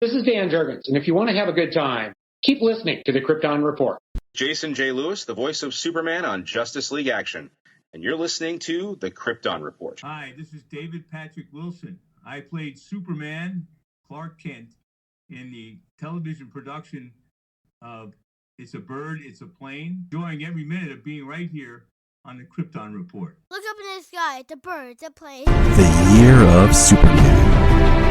This is Dan Jurgens, and if you want to have a good time, keep listening to the Krypton Report. Jason J. Lewis, the voice of Superman on Justice League Action, and you're listening to the Krypton Report. Hi, this is David Patrick Wilson. I played Superman, Clark Kent, in the television production of It's a Bird, It's a Plane, enjoying every minute of being right here on the Krypton Report. Look up in the sky, it's a bird, it's a plane. The Year of Superman.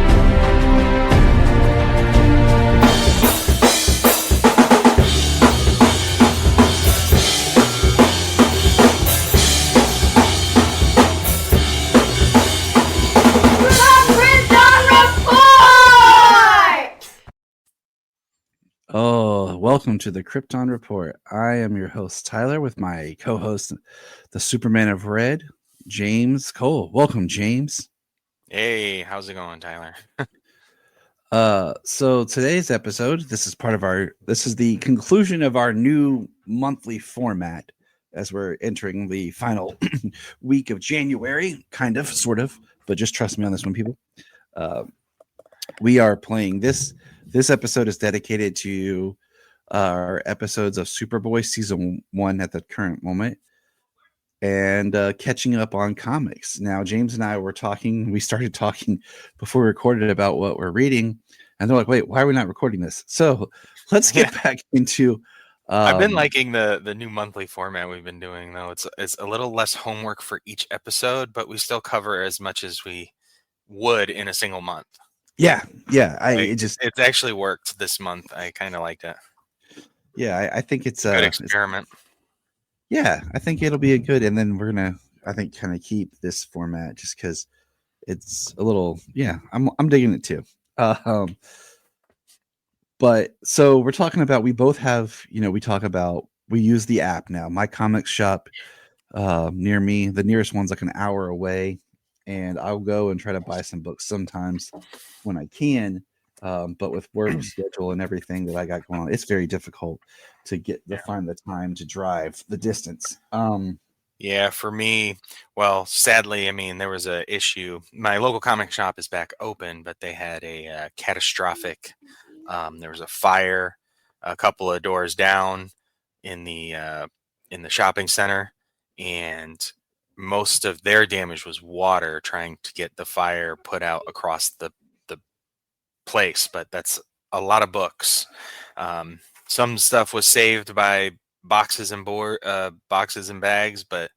Oh, welcome to the Krypton Report. I am your host, Tyler, with my co-host, the Superman of Red, James Cole. Welcome, James. Hey, how's it going, Tyler? So today's episode, this is the conclusion of our new monthly format as we're entering the final week of January, kind of, sort of, but just trust me on this one, people. We are playing this episode is dedicated to our episodes of Superboy season 1 at the current moment and catching up on comics. Now, James and I we started talking before we recorded about what we're reading, and they're like, wait, why are we not recording this? So let's get back into I've been liking the new monthly format we've been doing, though. It's a little less homework for each episode, but we still cover as much as we would in a single month. Yeah. It's actually worked this month. I kind of liked it. Yeah, I think it's a good experiment. I think it'll be a good, and then we're gonna, I think, kind of keep this format just because it's a little, I'm digging it too. But so we're talking about, we both have, we use the app now. My comics shop near me, the nearest one's like an hour away, and I'll go and try to buy some books sometimes when I can. But with work schedule and everything that I got going on, it's very difficult to find the time to drive the distance. Yeah, for me, well, sadly, I mean, there was a issue. My local comic shop is back open, but they had a catastrophic. There was a fire a couple of doors down in the shopping center, and most of their damage was water trying to get the fire put out across the place. But that's a lot of books. Some stuff was saved by boxes and bags, but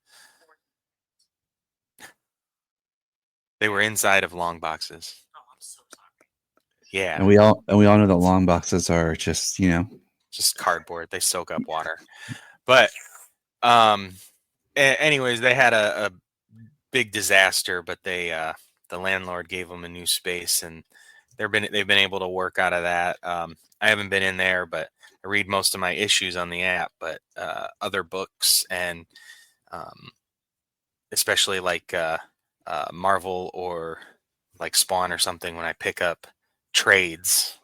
they were inside of long boxes. Yeah, and we all know that long boxes are just cardboard. They soak up water. But anyways, they had a big disaster, but the landlord gave them a new space, and they've been able to work out of that. I haven't been in there, but I read most of my issues on the app. But other books, and especially like Marvel or like Spawn or something, when I pick up trades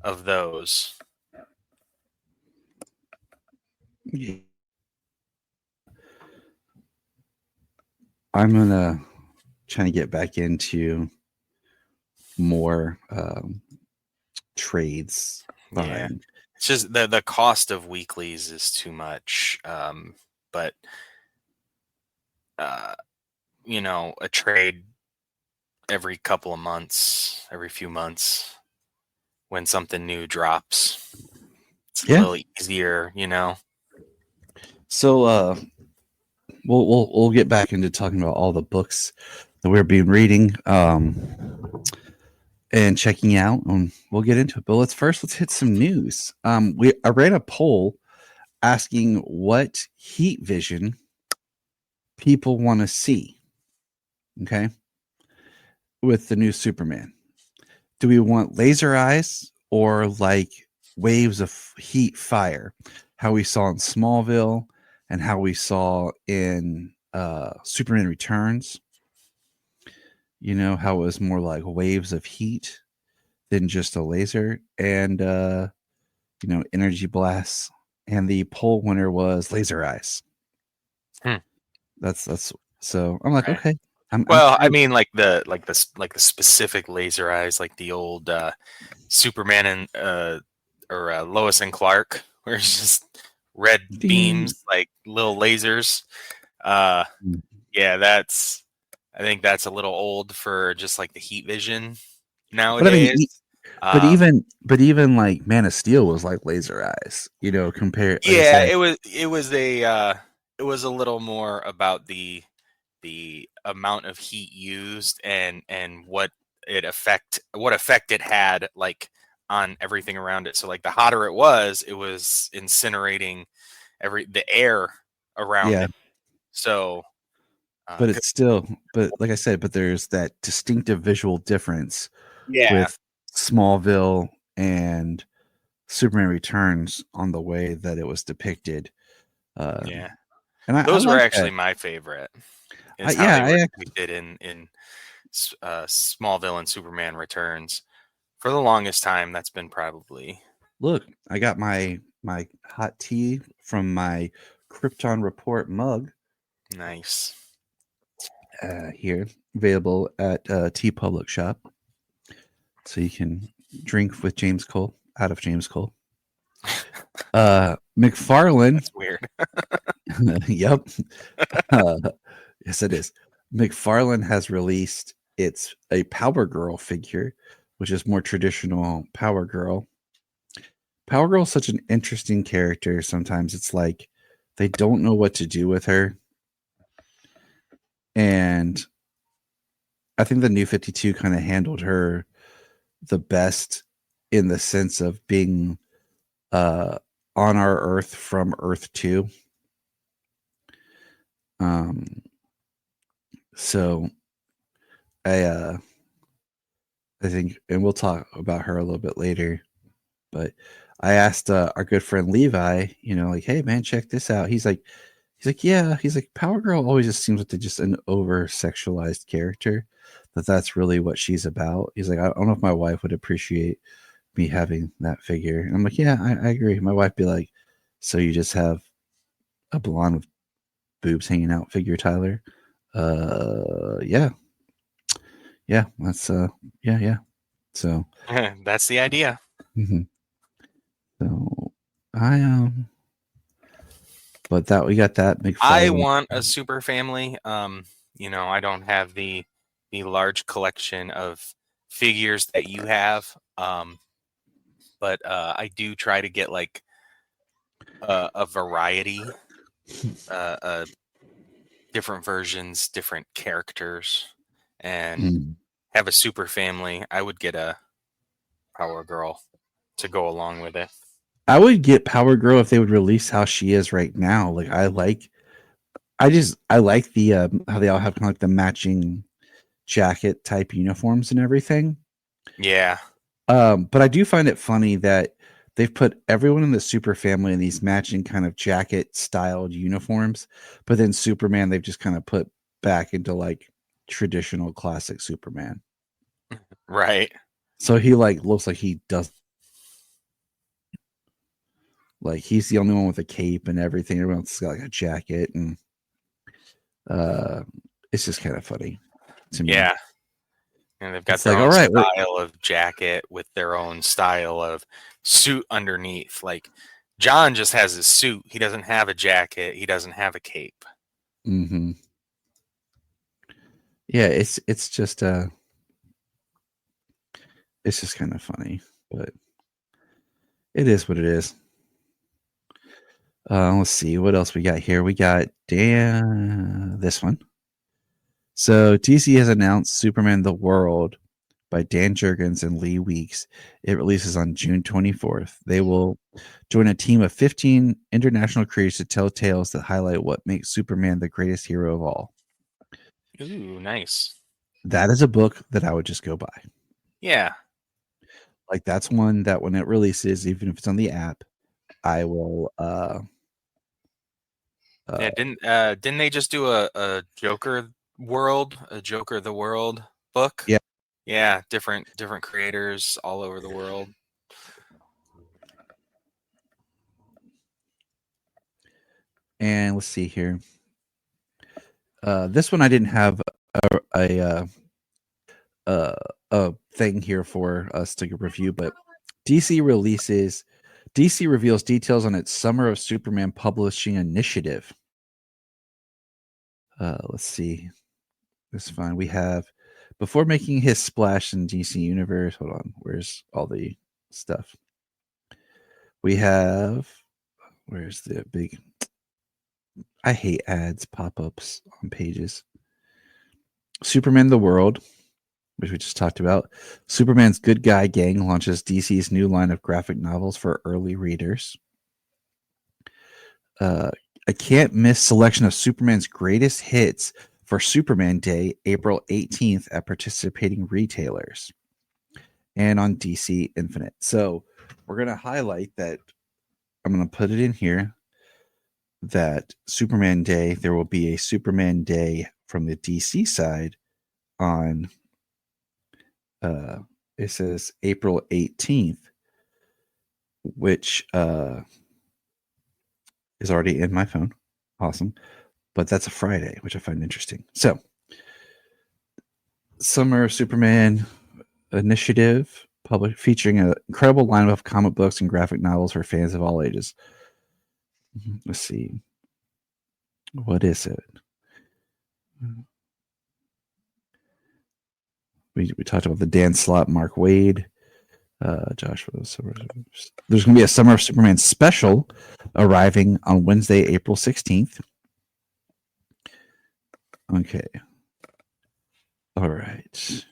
of those. Yeah. I'm gonna try to get back into more trades. Yeah, it's just the cost of weeklies is too much. But a trade every couple of months, every few months, when something new drops, it's a little easier, So we'll get back into talking about all the books that we're reading and checking out, and we'll get into it. But let's hit some news. I ran a poll asking what heat vision people want to see. Okay. With the new Superman, do we want laser eyes or like waves of heat fire, how we saw in Smallville and how we saw in Superman Returns? How it was more like waves of heat than just a laser, and energy blasts. And the poll winner was laser eyes. Hmm. That's so I'm like, okay, I'm Well, I curious- mean, like the specific laser eyes, like the old Superman and Lois and Clark, where it's just red Ding. beams, like little lasers. Uh, Mm. yeah, I think that's a little old for just like the heat vision But I mean, nowadays. but even like Man of Steel was like laser eyes, compared, like I Yeah, said. it was a little more about the amount of heat used and what effect it had like on everything around it. So like the hotter it was incinerating the air around Yeah, it. So but 'cause- it's still, but like I said, but there's that distinctive visual difference yeah, with Smallville and Superman Returns on the way that it was depicted. yeah. And I Those were like actually that. my favorite. Is how Yeah, they were depicted in Smallville and Superman Returns. For the longest time, that's been probably look, I got my hot tea from my Krypton Report mug nice. here, available at Tea Public Shop, so you can drink with James Cole out of James Cole. McFarlane. That's weird. Yep. Uh, yes, it is. McFarlane has released a Power Girl figure, which is more traditional Power Girl. Power Girl is such an interesting character. Sometimes it's like they don't know what to do with her. And I think the New 52 kind of handled her the best in the sense of being on our Earth from Earth 2. So I think, and we'll talk about her a little bit later, but I asked our good friend Levi, like, hey man, check this out. He's like, yeah. He's like, Power Girl always just seems like just an over sexualized character. That's really what she's about. He's like, I don't know if my wife would appreciate me having that figure. And I'm like, yeah, I agree. My wife be like, so you just have a blonde with boobs hanging out figure, Tyler? Yeah, that's yeah. So That's the idea. mhm. So but that we got that McFarlane. I want a super family. I don't have the large collection of figures that you have. But I do try to get like a variety, different versions, different characters, and Mm. have a super family. I would get a Power Girl to go along with it. I would get Power Girl if they would release how she is right now. Like I like the how they all have kind of like the matching jacket type uniforms and everything. Yeah. But I do find it funny that they've put everyone in the super family in these matching kind of jacket styled uniforms, but then Superman they've just kind of put back into like traditional classic Superman. Right. So he like looks like he does, like he's the only one with a cape and everything. Everyone else has got like a jacket, and it's just kind of funny to me. Yeah. And they've got It's their like, own all right, style of jacket with their own style of suit underneath. Like John just has his suit. He doesn't have a jacket. He doesn't have a cape. Mm-hmm. Yeah, it's just it's just kind of funny, but it is what it is. Let's see what else we got here. We got this one. So DC has announced Superman the World by Dan Jurgens and Lee Weeks. It releases on June 24th. They will join a team of 15 international creators to tell tales that highlight what makes Superman the greatest hero of all. Ooh, nice. That is a book that I would just go buy. Yeah. Like that's one that when it releases, even if it's on the app, I will Yeah, didn't they just do a Joker the World book? Yeah. Yeah, different creators all over the world. And let's see here. This one I didn't have a a thing here for us to review, but DC reveals details on its Summer of Superman publishing initiative. Let's see. It's fine. We have before making his splash in DC Universe. Hold on. Where's all the stuff? We have. Where's the big? I hate ads, pop-ups on pages. Superman the World, which we just talked about. Superman's Good Guy Gang launches DC's new line of graphic novels for early readers. A can't-miss selection of Superman's greatest hits for Superman Day, April 18th at participating retailers and on DC Infinite. So we're going to highlight that. I'm going to put it in here that Superman Day, there will be a Superman Day from the DC side on, it says April 18th, which is already in my phone. Awesome. But that's a Friday, which I find interesting. So, Summer Superman Initiative, featuring an incredible lineup of comic books and graphic novels for fans of all ages. Let's see. What is it? We talked about the Dan Slott, Mark Waid, Josh. There's going to be a Summer of Superman special arriving on Wednesday, April 16th. Okay. All right. Let's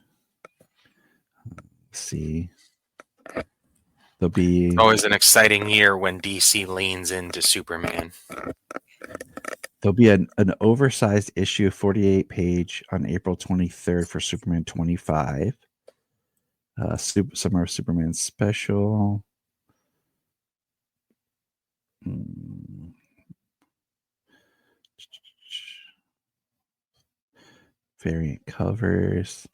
see. There'll be It's always an exciting year when DC leans into Superman. There'll be an oversized issue, 48-page, on April 23rd for Superman 25. Summer of Superman special. Variant covers.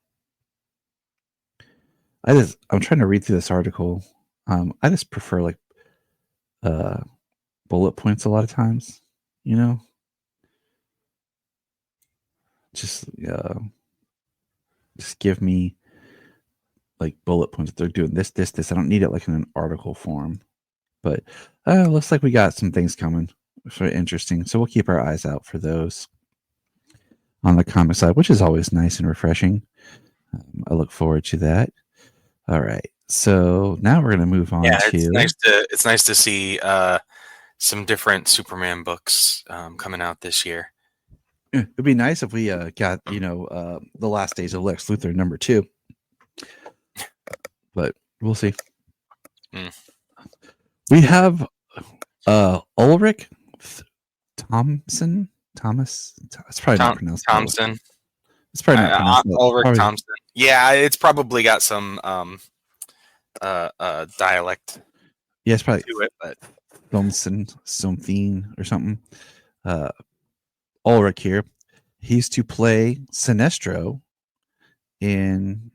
I'm trying to read through this article. I just prefer like bullet points a lot of times, you know. Just give me like bullet points. They're doing this. I don't need it like in an article form. But looks like we got some things coming. Sort of interesting. So we'll keep our eyes out for those on the comic side, which is always nice and refreshing. I look forward to that. All right. So now we're going to move on to. It's nice to see some different Superman books coming out this year. It'd be nice if we got The Last Days of Lex Luthor #2, but we'll see. We have Ulrich Thompson. It's probably not pronounced Thompson. It's probably not pronounced Ulrich Thompson. Yeah, it's probably got some dialect. Yeah, it's probably to it, but Thompson something or something. Ulrich here. He's to play Sinestro in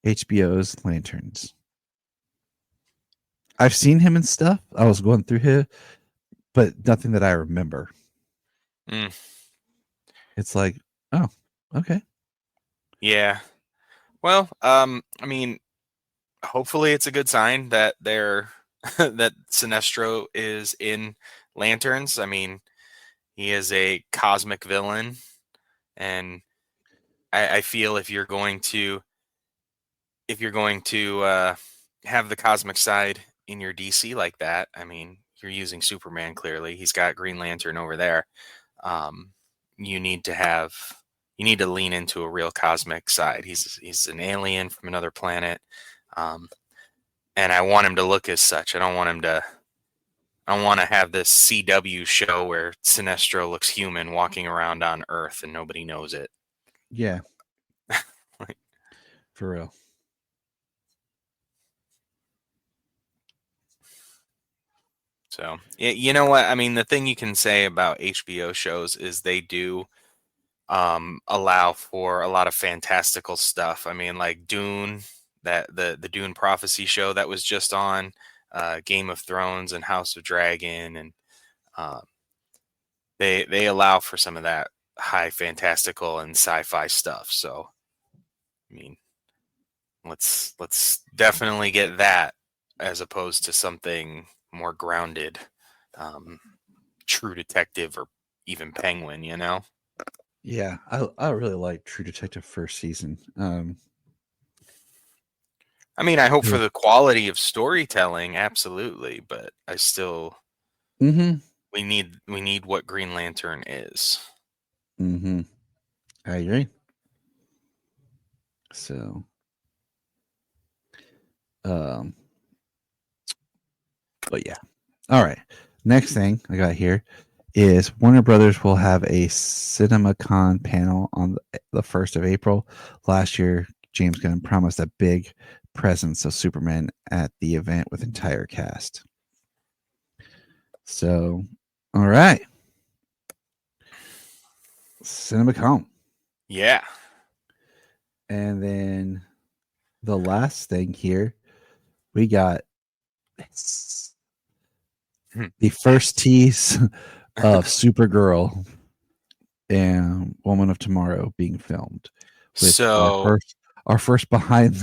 HBO's Lanterns. I've seen him and stuff. I was going through here, but nothing that I remember. It's like, oh, okay. Yeah. Well, I mean, hopefully it's a good sign that that Sinestro is in Lanterns. I mean, he is a cosmic villain, and I feel if you're going to have the cosmic side in your DC like that, I mean, you're using Superman clearly. He's got Green Lantern over there. You need to lean into a real cosmic side. He's an alien from another planet, and I want him to look as such. I don't want to have this CW show where Sinestro looks human walking around on Earth and nobody knows it. Yeah. For real. So, you know what? I mean, the thing you can say about HBO shows is they do allow for a lot of fantastical stuff. I mean, like Dune, that the Dune Prophecy show that was just on, Game of Thrones and House of Dragon, and they allow for some of that high fantastical and sci-fi stuff. So, I mean, let's definitely get that as opposed to something more grounded, True Detective or even Penguin. Yeah, I really like True Detective first season. I mean, I hope Yeah. for the quality of storytelling, absolutely, but I still Mm-hmm. we need what Green Lantern is. Mm-hmm. I agree. So, um, but yeah. All right. Next thing I got here is Warner Brothers will have a CinemaCon panel on the 1st of April. Last year, James Gunn promised a big presence of Superman at the event with entire cast. So, all right. CinemaCon. Yeah. And then the last thing here, we got the first tease of Supergirl and Woman of Tomorrow being filmed with So our first behind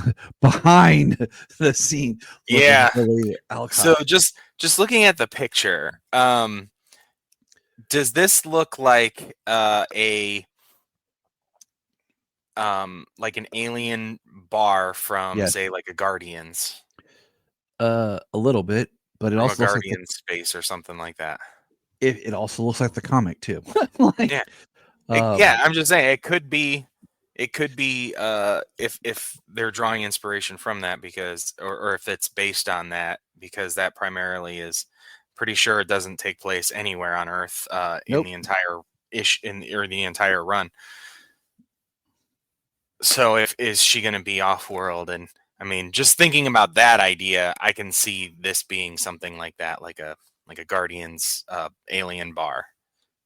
the scene look yeah. of Billy Alcott. So just looking at the picture, does this look like like an alien bar from Yes. say like a Guardians A little bit, but it from a also looks like Guardian space or something like that? it also looks like the comic too. Like, Yeah. um, Yeah, I'm just saying it could be if they're drawing inspiration from that because or if it's based on that because that primarily is pretty sure it doesn't take place anywhere on Earth in Nope. the entire or the entire run. So if is she going to be off world? And I mean, just thinking about that idea, I can see this being something like that, like a Guardians alien bar,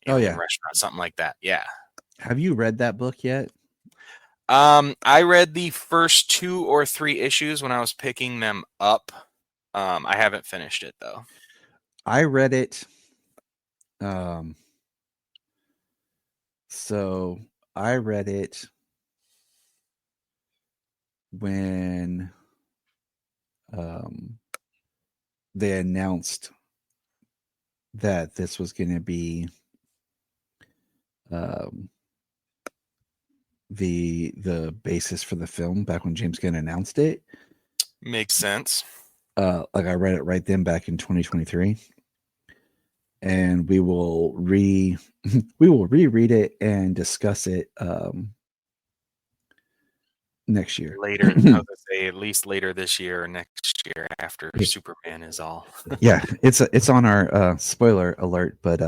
Oh alien yeah. restaurant, something like that. Yeah. Have you read that book yet? I read the first 2 or 3 issues when I was picking them up. I haven't finished it though. I read it. So I read it when they announced that this was going to be um, the basis for the film back when James Gunn announced it. Makes sense. Like I read it right then back in 2023, and we will reread it and discuss it next year. Later, I was gonna say at least later this year or next year after Yeah. Superman is all. Yeah, it's on our spoiler alert, but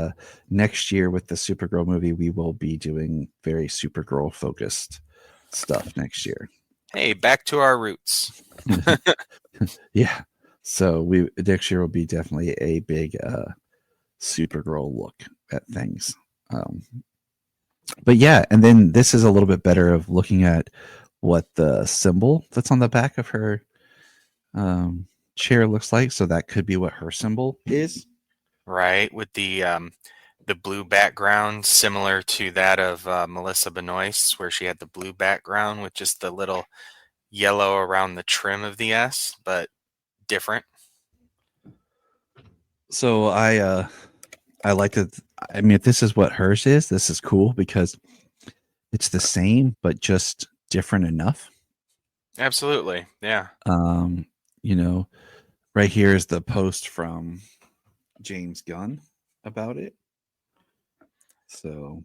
next year with the Supergirl movie, we will be doing very Supergirl focused stuff next year. Hey, back to our roots. Yeah, so we next year will be definitely a big Supergirl look at things. But yeah, and then this is a little bit better of looking at what the symbol that's on the back of her chair looks like. So that could be what her symbol is. Right, with the blue background, similar to that of Melissa Benoist, where she had the blue background with just the little yellow around the trim of the S, but different. So I like to. I mean, if this is what hers is, this is cool because it's the same but just different enough. Absolutely, yeah. You know, right here is the post from James Gunn about it. So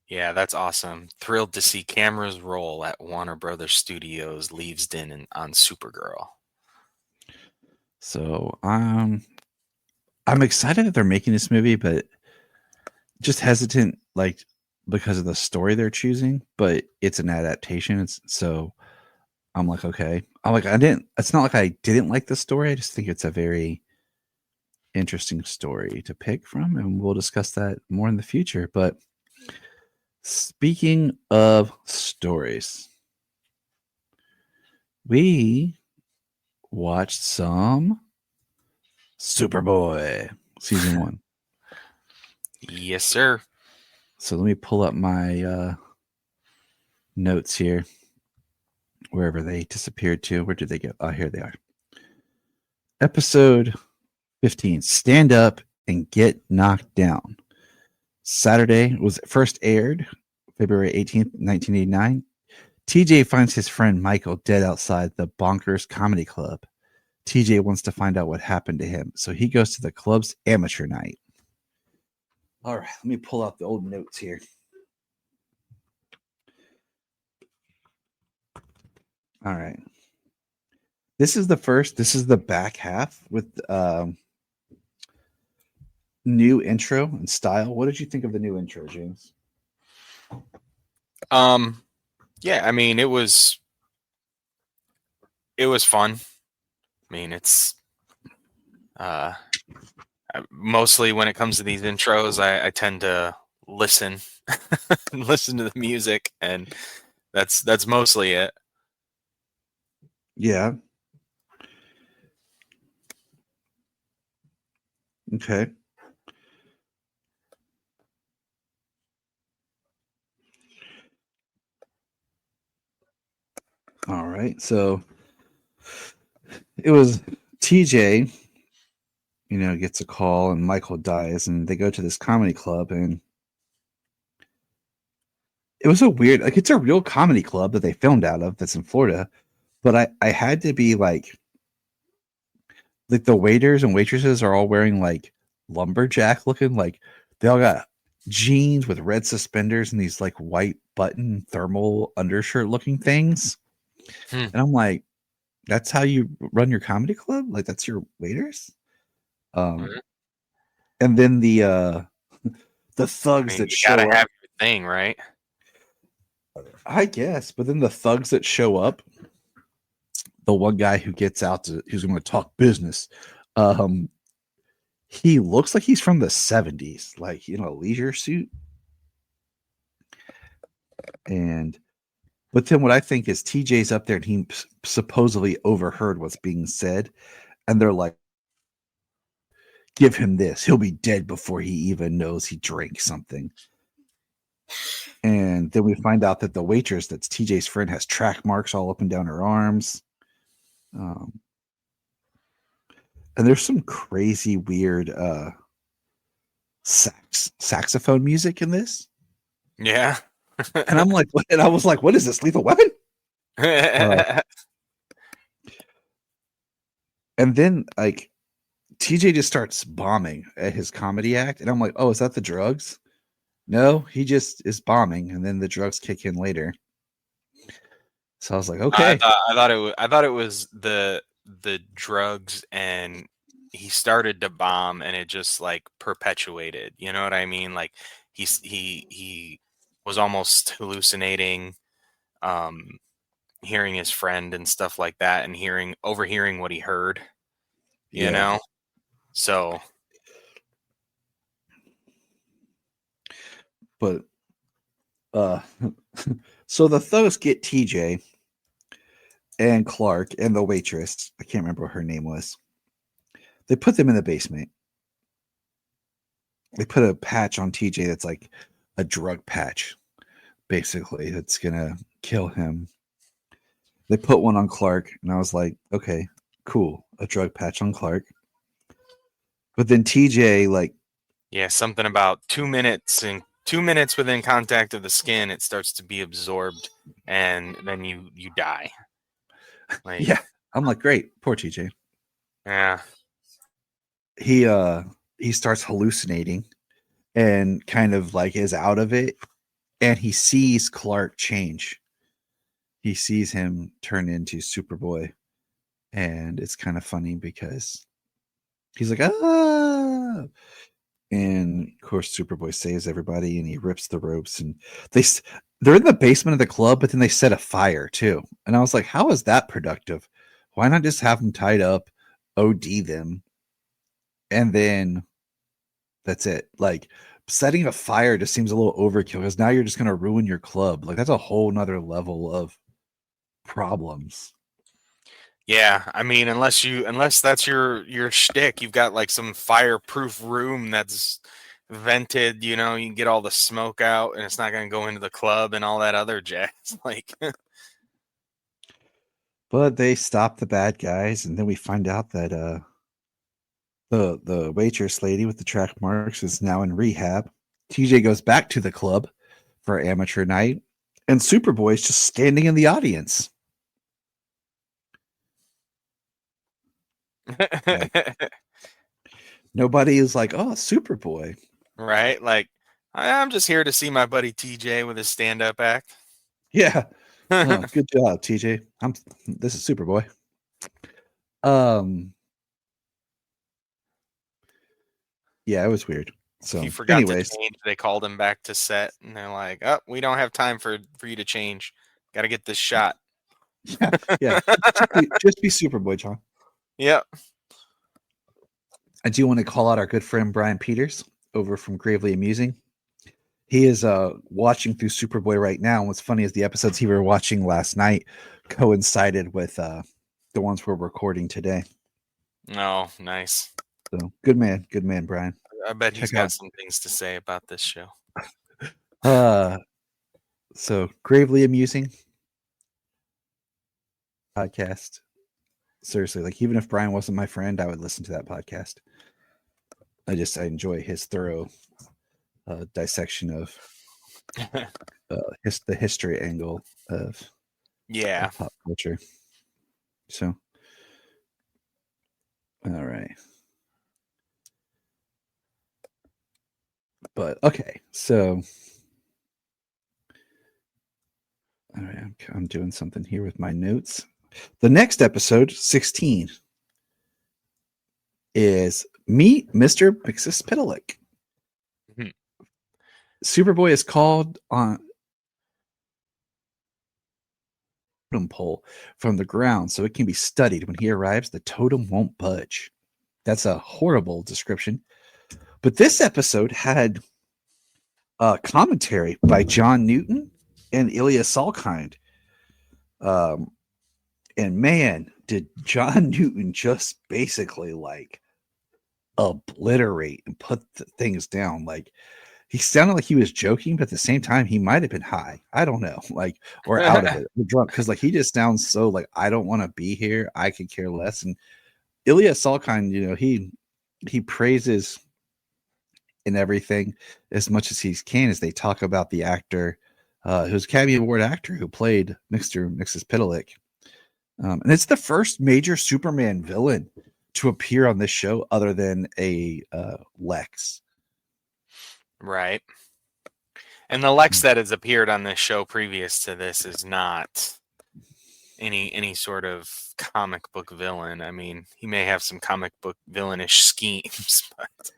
Yeah, that's awesome. Thrilled to see cameras roll at Warner Brothers Studios Leavesden on Supergirl. So I'm excited that they're making this movie, but just hesitant, like because of the story they're choosing. But it's an adaptation. It's so I'm like, okay. I'm like, I didn't. It's not like I didn't like the story. I just think it's a very interesting story to pick from, and we'll discuss that more in the future. But speaking of stories, we watched some Superboy season 1. Yes, sir. So let me pull up my notes here, wherever they disappeared to. Where did they go? Oh, here they are. Episode 15, Stand Up and Get Knocked Down. Saturday was first aired February 18th, 1989. TJ finds his friend Michael dead outside the Bonkers Comedy Club. TJ wants to find out what happened to him, so he goes to the club's amateur night. All right, let me pull out the old notes here. All right. This is the back half with new intro and style. What did you think of the new intro, James? Yeah, I mean, it was fun. I mean, it's mostly when it comes to these intros, I tend to listen listen to the music, and that's mostly it. Yeah. Okay. All right. So it was TJ, gets a call and Michael dies, and they go to this comedy club, and it was it's a real comedy club that they filmed out of that's in Florida. But I had to be like the waiters and waitresses are all wearing like lumberjack looking, like they all got jeans with red suspenders and these like white button thermal undershirt looking things. And I'm like, that's how you run your comedy club? Like that's your waiters? And then the thugs I mean, that you show gotta up, have your thing, right? I guess, but then the thugs that show up, the one guy who gets out who's going to talk business, he looks like he's from the 70s, like a leisure suit. But then what I think is TJ's up there and he supposedly overheard what's being said, and they're like, give him this, he'll be dead before he even knows he drank something. And then we find out that the waitress, that's TJ's friend, has track marks all up and down her arms. And there's some crazy weird saxophone music in this. Yeah. And I'm like, and I was like, what is this, Lethal Weapon? And then like TJ just starts bombing at his comedy act, and I'm like, oh, is that the drugs? No, he just is bombing, and then the drugs kick in later. So I was like, okay. I thought it was the drugs, and he started to bomb, and it just like perpetuated. You know what I mean? Like he was almost hallucinating, hearing his friend and stuff like that, and overhearing what he heard. You know, so. But so the thugs get TJ and Clark and the waitress, I can't remember what her name was. They put them in the basement. They put a patch on TJ that's like a drug patch, basically, that's gonna kill him. They put one on Clark, and I was like, okay, cool, a drug patch on Clark. But then TJ, like, yeah, something about 2 minutes, and 2 minutes within contact of the skin, it starts to be absorbed, and then you die. Like, yeah, I'm like, great, poor TJ. Yeah. He starts hallucinating and kind of like is out of it, and he sees Clark change. He sees him turn into Superboy, and it's kind of funny because he's like, ah, and of course Superboy saves everybody, and he rips the ropes, and they're in the basement of the club, but then they set a fire too. And I was like, how is that productive? Why not just have them tied up, OD them, and then that's it? Like, setting a fire just seems a little overkill, because now you're just going to ruin your club. Like, that's a whole nother level of problems. Yeah, I mean, unless that's your shtick, you've got like some fireproof room that's vented, you can get all the smoke out and it's not going to go into the club and all that other jazz. Like, But they stop the bad guys, and then we find out that the waitress lady with the track marks is now in rehab. TJ goes back to the club for amateur night, and Superboy is just standing in the audience. Nobody is like, "Oh, Superboy." Right? Like, I'm just here to see my buddy TJ with his stand-up act. Yeah. Oh, good job, TJ. This is Superboy. Yeah, it was weird. So, He forgot anyways, to change. They called him back to set, and they're like, "Oh, we don't have time for you to change. Got to get this shot." yeah, just be Superboy, John. Yep. I do want to call out our good friend Brian Peters over from Gravely Amusing. He is watching through Superboy right now. And what's funny is the episodes he were watching last night coincided with the ones we're recording today. Oh, nice. So good man, Brian. I bet he's got some things to say about this show. So Gravely Amusing podcast. Seriously, like even if Brian wasn't my friend, I would listen to that podcast. I enjoy his thorough dissection of the history angle of pop culture. So, all right. But okay, so all right, I'm doing something here with my notes. The next episode, 16, is Meet Mr. Mxyzptlk. Mm-hmm. Superboy is called on totem pole from the ground so it can be studied. When he arrives, the totem won't budge. That's a horrible description. But this episode had commentary by John Newton and Ilya Salkind. And man, did John Newton just basically like obliterate and put the things down. Like he sounded like he was joking, but at the same time, he might have been high. I don't know, like, or out of it, or drunk. Cause like he just sounds so like, I don't want to be here. I could care less. And Ilya Salkind, he praises in everything as much as he can as they talk about the actor, who's Academy Award actor who played Mr. Mxyzptlk. And it's the first major Superman villain to appear on this show other than a Lex. Right. And the Lex that has appeared on this show previous to this is not any sort of comic book villain. I mean, he may have some comic book villainish schemes, but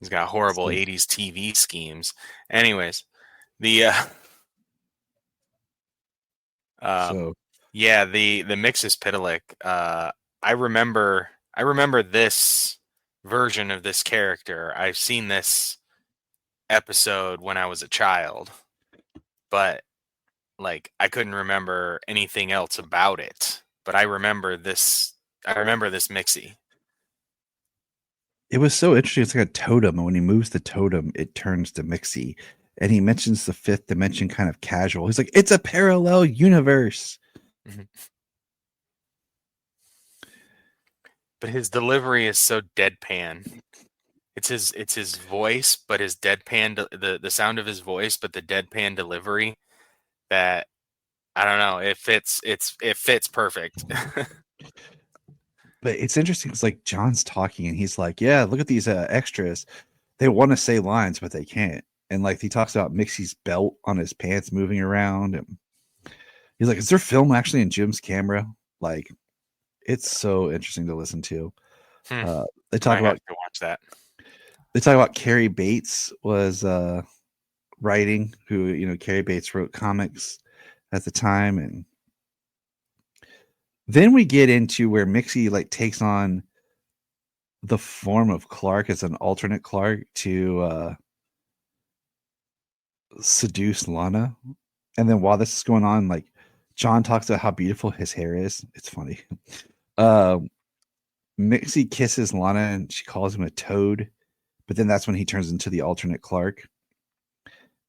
he's got horrible 80s TV schemes. Anyways, the the Mxyzptlk, I remember this version of this character. I've seen this episode when I was a child, but like I couldn't remember anything else about it. But I remember this Mixie. It was so interesting. It's like a totem, and when he moves the totem, it turns to Mixie. And he mentions the fifth dimension kind of casual. He's like, it's a parallel universe. Mm-hmm. But his delivery is so deadpan. It's his voice, but his deadpan, the sound of his voice, but the deadpan delivery that, I don't know, it fits perfect. But it's interesting. It's like John's talking and he's like, yeah, look at these extras. They want to say lines, but they can't. And like he talks about Mixie's belt on his pants moving around. And he's like, is there film actually in Jim's camera? Like, it's so interesting to listen to. They talk about to watch that. They talk about Carrie Bates was writing, who, Carrie Bates wrote comics at the time. And then we get into where Mixie like takes on the form of Clark as an alternate Clark to seduce Lana. And then while this is going on, like John talks about how beautiful his hair is. It's funny. Mixie kisses Lana and she calls him a toad, but then that's when he turns into the alternate Clark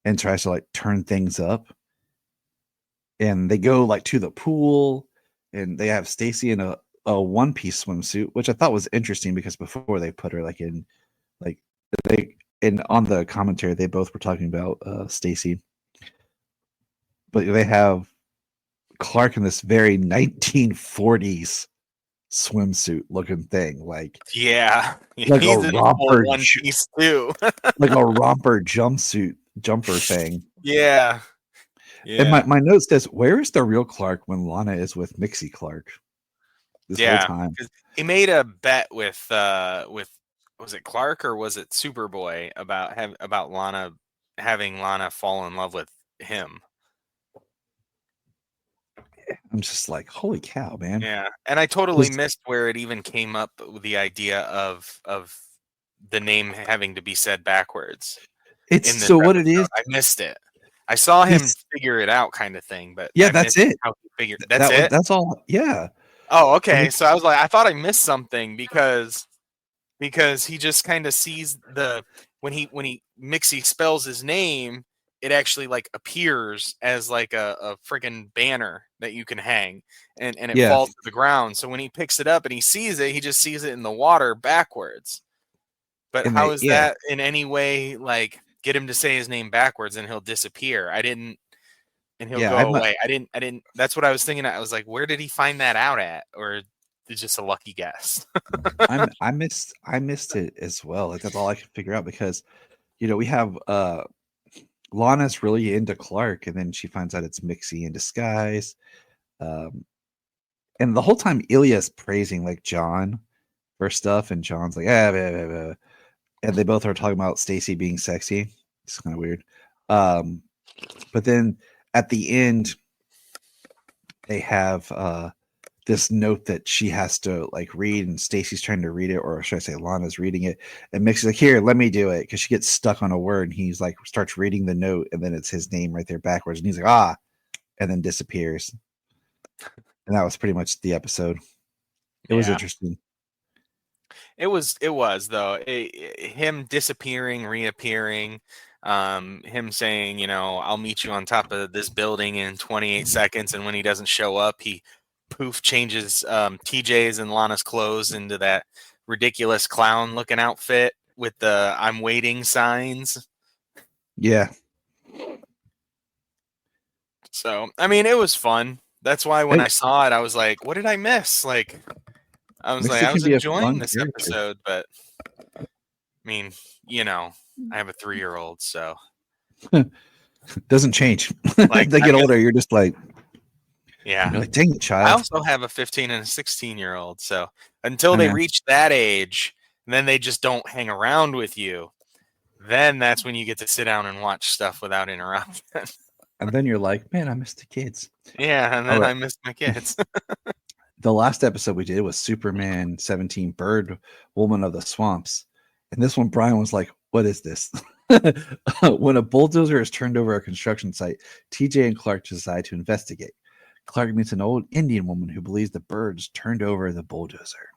and tries to like turn things up. And they go like to the pool and they have Stacy in a one-piece swimsuit, which I thought was interesting because before they put her like in like they and on the commentary they both were talking about Stacy. But they have Clark in this very 1940s swimsuit looking thing, like Yeah, like a he's in a full romper, one piece too. like a romper jumper thing. Yeah, And yeah, my note says, "Where is the real Clark when Lana is with Mixie Clark this whole yeah. time?" 'Cause he made a bet with was it Clark or was it Superboy about Lana having Lana fall in love with him. I'm just like, holy cow, man! Yeah, and I totally missed where it even came up with the idea of the name having to be said backwards. It's In this so what episode. it is. I missed it. I saw him He's figure it out, kind of thing, but yeah, I that's missed it. how he figured. That's it. That's all. Yeah. Oh, okay. And So I was like, I thought I missed something because he just kind of sees when he Mixie spells his name, it actually like appears as like a freaking banner that you can hang, and it yeah, falls to the ground. So when he picks it up and he sees it, he just sees it in the water backwards. But and how they is that in any way like get him to say his name backwards and he'll disappear? I didn't, and he'll yeah. go away. I didn't. That's what I was thinking. I was like, where did he find that out at, or it's just a lucky guess? I missed it as well. Like that's all I could figure out because we have Lana's really into Clark, and then she finds out it's Mixie in disguise. And the whole time Ilya's praising like John for stuff, and John's like, blah, blah, blah. And they both are talking about Stacy being sexy. It's kind of weird. But then at the end, they have this note that she has to like read, and Stacy's trying to read it, or should I say Lana's reading it, and Mixie's like, here, let me do it, because she gets stuck on a word, and he's like starts reading the note, and then it's his name right there backwards, and he's like, and then disappears. And that was pretty much the episode. It was interesting. It was though. Him disappearing, reappearing, him saying, I'll meet you on top of this building in 28 seconds, and when he doesn't show up, he poof changes TJ's and Lana's clothes into that ridiculous clown looking outfit with the I'm waiting signs. Yeah. So, I mean, it was fun. That's why when I saw it, I was like, what did I miss? Like, I was enjoying this episode, but I mean, I have a 3-year-old, so doesn't change. Like, they get older, you're just like, yeah. You're like, dang it, child. I also have a 15 and a 16-year-old, so until they reach that age, then they just don't hang around with you. Then that's when you get to sit down and watch stuff without interruption. And then you're like, man, I miss the kids. Yeah, and then I miss my kids. The last episode we did was Superman 17 Bird Woman of the Swamps. And this one, Brian was like, what is this? When a bulldozer is turned over a construction site, TJ and Clark decide to investigate. Clark meets an old Indian woman who believes the birds turned over the bulldozer.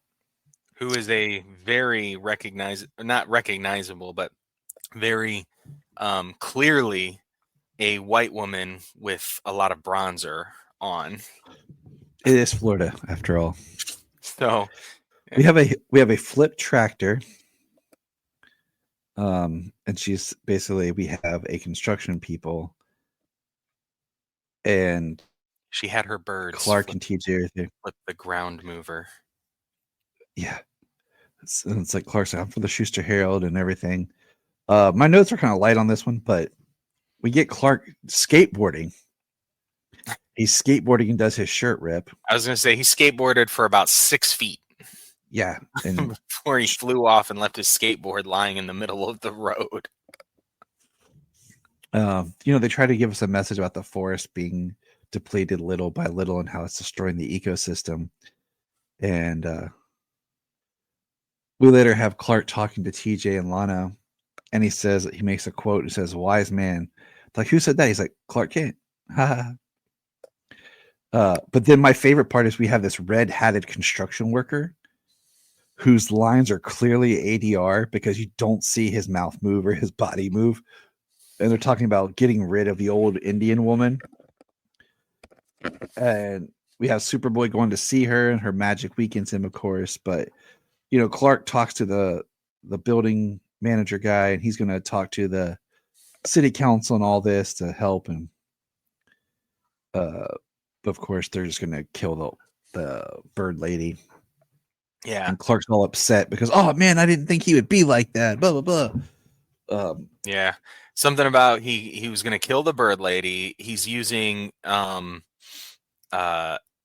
Who is a very not recognizable, but very clearly a white woman with a lot of bronzer on. It is Florida, after all. So we have a flip tractor. And she's basically, we have a construction people, and she had her birds. Clark and TJ are there. Flip the ground mover. Yeah. It's like Clark's like, I'm for the Schuster Herald and everything. My notes are kind of light on this one, but we get Clark skateboarding. He's skateboarding and does his shirt rip. I was going to say he skateboarded for about 6 feet. Yeah. And before he flew off and left his skateboard lying in the middle of the road. They try to give us a message about the forest being depleted little by little and how it's destroying the ecosystem. And we later have Clark talking to TJ and Lana, and he makes a quote. It says, "Wise man." Like, who said that? He's like, Clark Kent. But then my favorite part is we have this red-hatted construction worker whose lines are clearly ADR because you don't see his mouth move or his body move. And they're talking about getting rid of the old Indian woman. And we have Superboy going to see her, and her magic weakens him, of course. But Clark talks to the building manager guy, and he's going to talk to the city council and all this to help. And of course, they're just going to kill the bird lady. Yeah. And Clark's all upset because, oh man, I didn't think he would be like that. Blah blah blah. Yeah. Something about he was going to kill the bird lady. He's using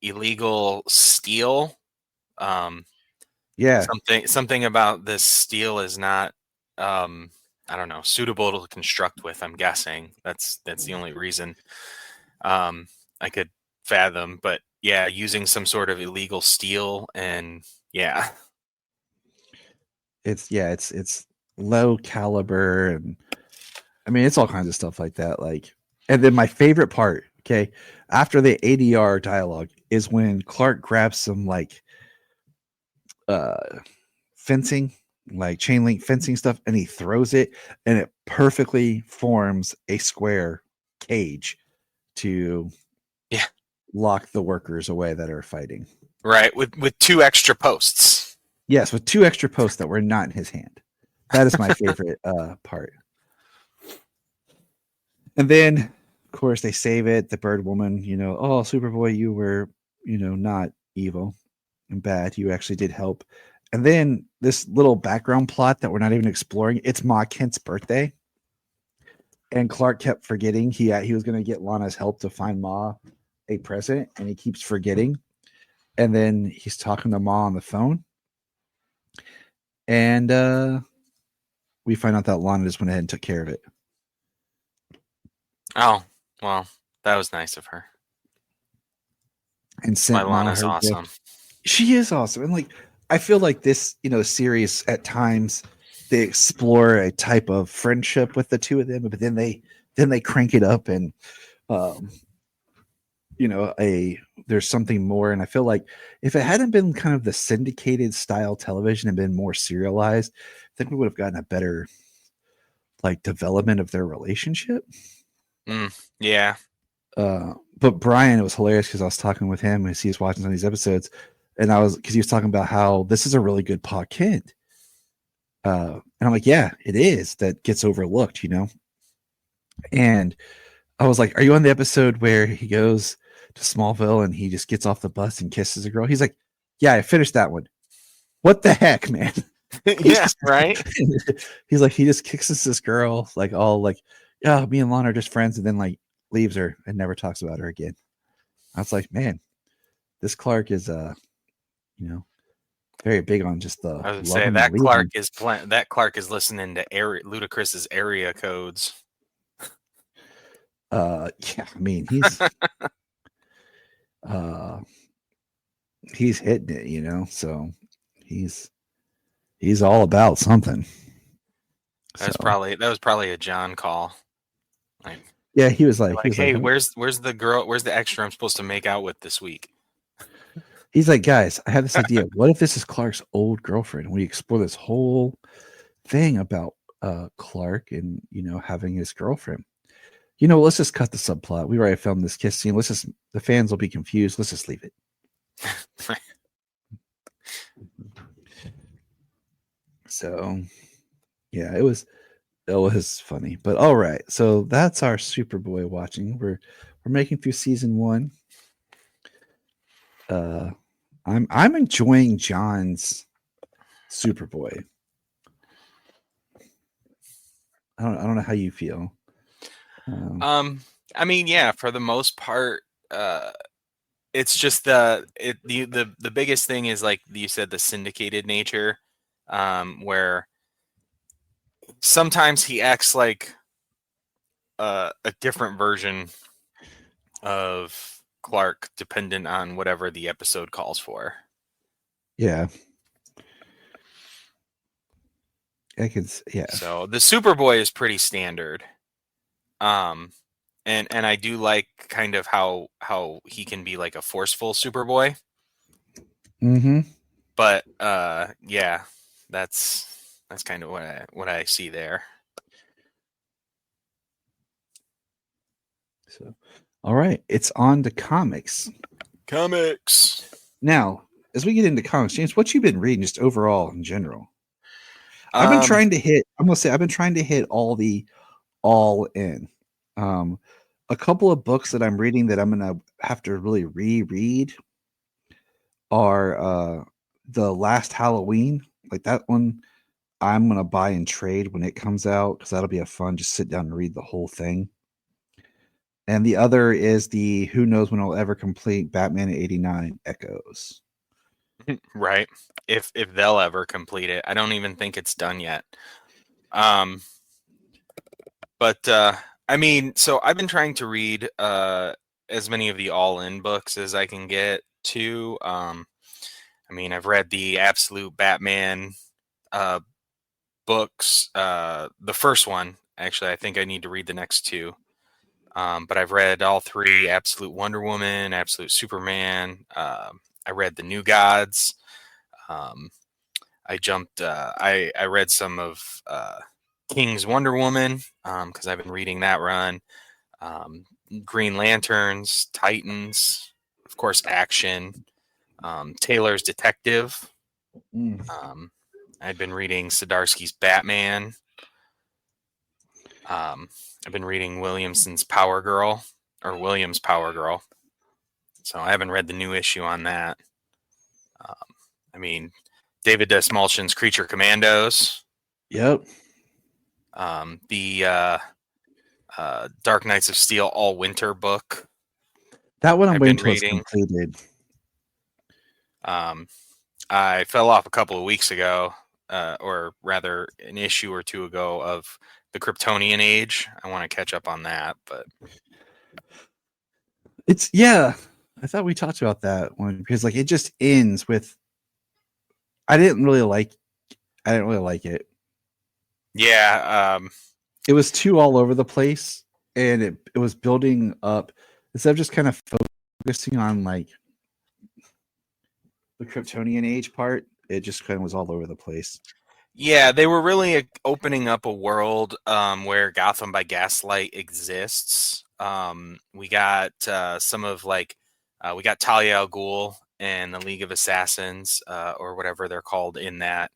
illegal steel. Yeah. Something about this steel is not I don't know, suitable to construct with. I'm guessing that's the only reason I could fathom. But yeah, using some sort of illegal steel, and yeah, it's low caliber, and I mean it's all kinds of stuff like that. Like, and then my favorite part, okay, after the ADR dialogue is when Clark grabs some like fencing, like chain link fencing stuff, and he throws it, and it perfectly forms a square cage to lock the workers away that are fighting. Right, with 2 extra posts. Yes, with 2 extra posts that were not in his hand. That is my favorite part. And then, of course, they save it. The bird woman, oh, Superboy, you were, not evil and bad. You actually did help. And then this little background plot that we're not even exploring, it's Ma Kent's birthday. And Clark kept forgetting he was going to get Lana's help to find Ma a present, and he keeps forgetting. And then he's talking to Ma on the phone. And we find out that Lana just went ahead and took care of it. Oh, well, that was nice of her. And sent Lana's awesome. Gift. She is awesome. And like, I feel like this, series at times they explore a type of friendship with the two of them, but then they crank it up and there's something more. And I feel like if it hadn't been kind of the syndicated style television and been more serialized, I think we would have gotten a better like development of their relationship. Yeah. But Brian, it was hilarious because I was talking with him as he was watching some of these episodes, and because he was talking about how this is a really good Pa Kent. And I'm like, yeah, it is. That gets overlooked, And I was like, are you on the episode where he goes to Smallville and he just gets off the bus and kisses a girl? He's like, yeah, I finished that one. What the heck, man? Yeah, right. He's like, he just kisses this girl, like all like, yeah, me and Lana are just friends, and then like leaves her and never talks about her again. I was like, man, this Clark is very big on just the. I was say that Clark is listening to Ludacris's area codes. Yeah, I mean he's hitting it, so he's all about something. That was probably a John call. Like, yeah, he was like, hey, where's the girl? Where's the extra I'm supposed to make out with this week? He's like, guys, I have this idea. What if this is Clark's old girlfriend? We explore this whole thing about Clark and having his girlfriend. Let's just cut the subplot. We already filmed this kiss scene. The fans will be confused. Let's just leave it. So, yeah, it was funny. But all right, so that's our Superboy watching. We're making through season 1. I'm enjoying John's Superboy. I don't know how you feel. I mean, yeah, for the most part, it's just the biggest thing is like you said, the syndicated nature, where sometimes he acts like a different version of Clark, dependent on whatever the episode calls for. Yeah. Yeah. So the Superboy is pretty standard. And I do like kind of how he can be like a forceful Superboy. Mm-hmm. But yeah, that's kind of what I see there. So, all right, it's on to comics. Comics. Now, as we get into comics, James, what you been reading just overall in general? I've been trying to hit. I'm gonna say I've been trying to hit all in. Um, a couple of books that I'm reading that I'm gonna have to really reread are the Last Halloween. Like that one, I'm gonna buy and trade when it comes out because that'll be a fun. Just sit down and read the whole thing. And the other is the Who Knows When I'll Ever Complete Batman '89 Echoes. Right. If they'll ever complete it. I don't even think it's done yet. But I mean, so I've been trying to read as many of the all-in books as I can get to. I mean, I've read the Absolute Batman books. The first one, actually, I think I need to read the next two. But I've read all three: Absolute Wonder Woman, Absolute Superman. I read the New Gods. I jumped. I read some of King's Wonder Woman because I've been reading that run. Green Lanterns, Titans, of course, Action. Taylor's Detective. I've been reading Zdarsky's Batman. I've been reading Williams' Power Girl. So I haven't read the new issue on that. I mean, David Desmalchin's Creature Commandos. Yep. The Dark Knights of Steel All Winter book. That one I'm I've waiting been till it's reading. completed. I fell off a couple of weeks ago, or rather an issue or two ago, of the Kryptonian Age. I want to catch up on that, but It's I thought we talked about that one because like it just ends with I didn't really like it. yeah, It was too all over the place and it was building up instead of just kind of focusing on like the Kryptonian Age part, it just kind of was all over the place. yeah, they were really opening up a world where Gotham by Gaslight exists. We got some of like we got Talia al Ghul and the League of Assassins, or whatever they're called in that.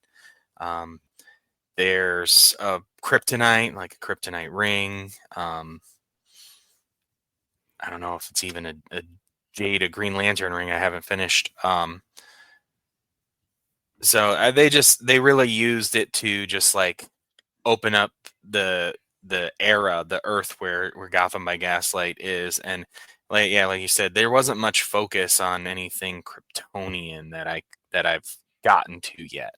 There's a kryptonite, like a kryptonite ring. I don't know if it's even a Green Lantern ring. I haven't finished. So they really used it to just like open up the era, the Earth where Gotham by Gaslight is, and like you said, there wasn't much focus on anything Kryptonian that I've gotten to yet.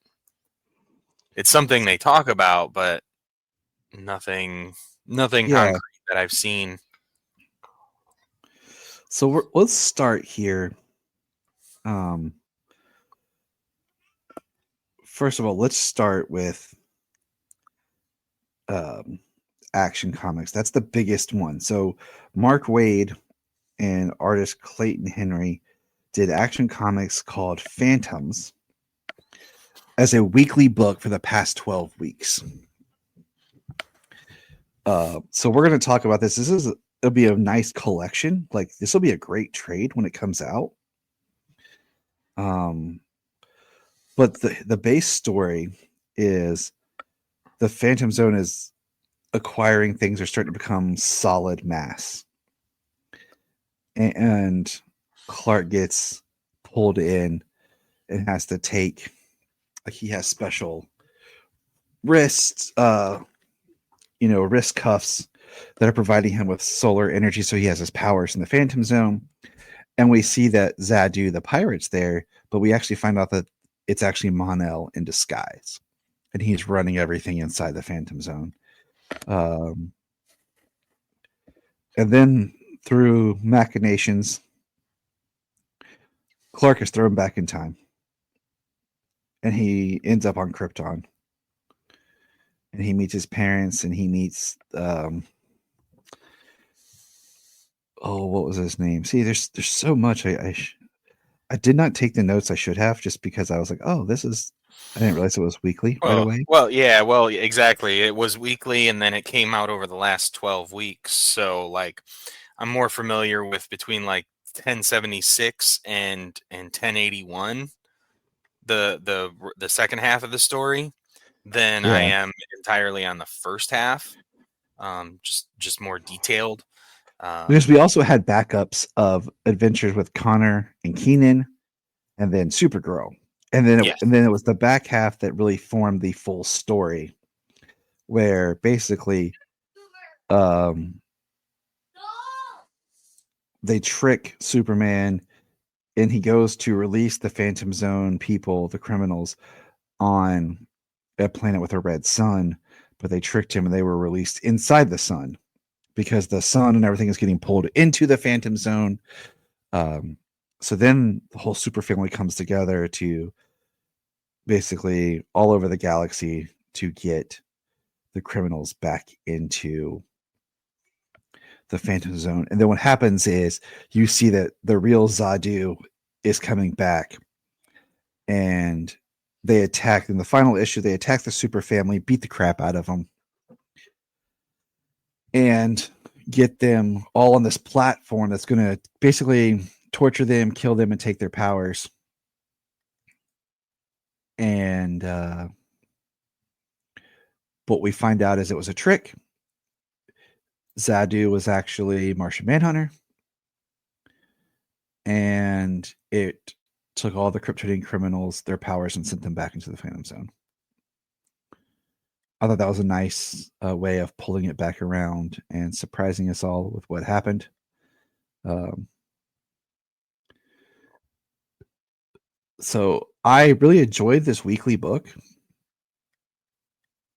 It's something they talk about, but nothing concrete that I've seen. So let's start here. First of all, let's start with Action Comics. That's the biggest one. So Mark Waid and artist Clayton Henry did Action Comics called Phantoms as a weekly book for the past 12 weeks. So we're going to talk about this. It'll be a nice collection. Like this will be a great trade when it comes out. But the base story is the Phantom Zone is acquiring things are starting to become solid mass. And Clark gets pulled in and has to take, like he has special wrist cuffs that are providing him with solar energy. So he has his powers in the Phantom Zone. And we see that Zadu, the pirate's there, but we actually find out that it's actually Mon-El in disguise. And he's running everything inside the Phantom Zone. And then through machinations, Clark is thrown back in time. And he ends up on Krypton. And he meets his parents and he meets what was his name? See, there's so much I did not take the notes I should have, just because I was like, oh, this is. I didn't realize it was weekly right away. Well, exactly. It was weekly, and then it came out over the last 12 weeks. So, like, I'm more familiar with between like 1076 and 1081, the second half of the story, than I Yeah. am entirely on the first half. Just more detailed. Because we also had backups of adventures with Connor and Keenan, and then Supergirl, and then Yes. it was the back half that really formed the full story, where basically, they trick Superman, and he goes to release the Phantom Zone people, the criminals, on a planet with a red sun, but they tricked him and they were released inside the sun because the sun and everything is getting pulled into the Phantom Zone. So then the whole super family comes together to basically all over the galaxy to get the criminals back into the Phantom Zone. And then what happens is you see that the real Zadu is coming back, and they attack. In the final issue, they attack the super family, beat the crap out of them, and get them all on this platform that's going to basically torture them, kill them, and take their powers. And what we find out is it was a trick. Zadu was actually Martian Manhunter, and it took all the Kryptonian criminals, their powers, and sent them back into the Phantom Zone. I thought that was a nice way of pulling it back around and surprising us all with what happened. So I really enjoyed this weekly book.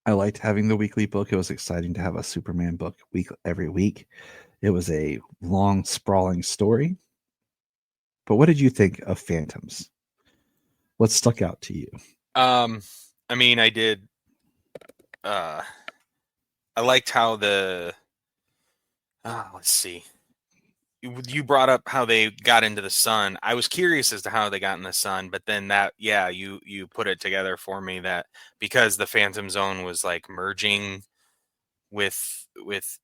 I liked having the weekly book. It was exciting to have a Superman book every week. It was a long, sprawling story. But what did you think of Phantoms? What stuck out to you? I mean, I did. I liked how let's see. You brought up how they got into the sun. I was curious as to how they got in the sun, but then you put it together for me that because the Phantom Zone was like merging with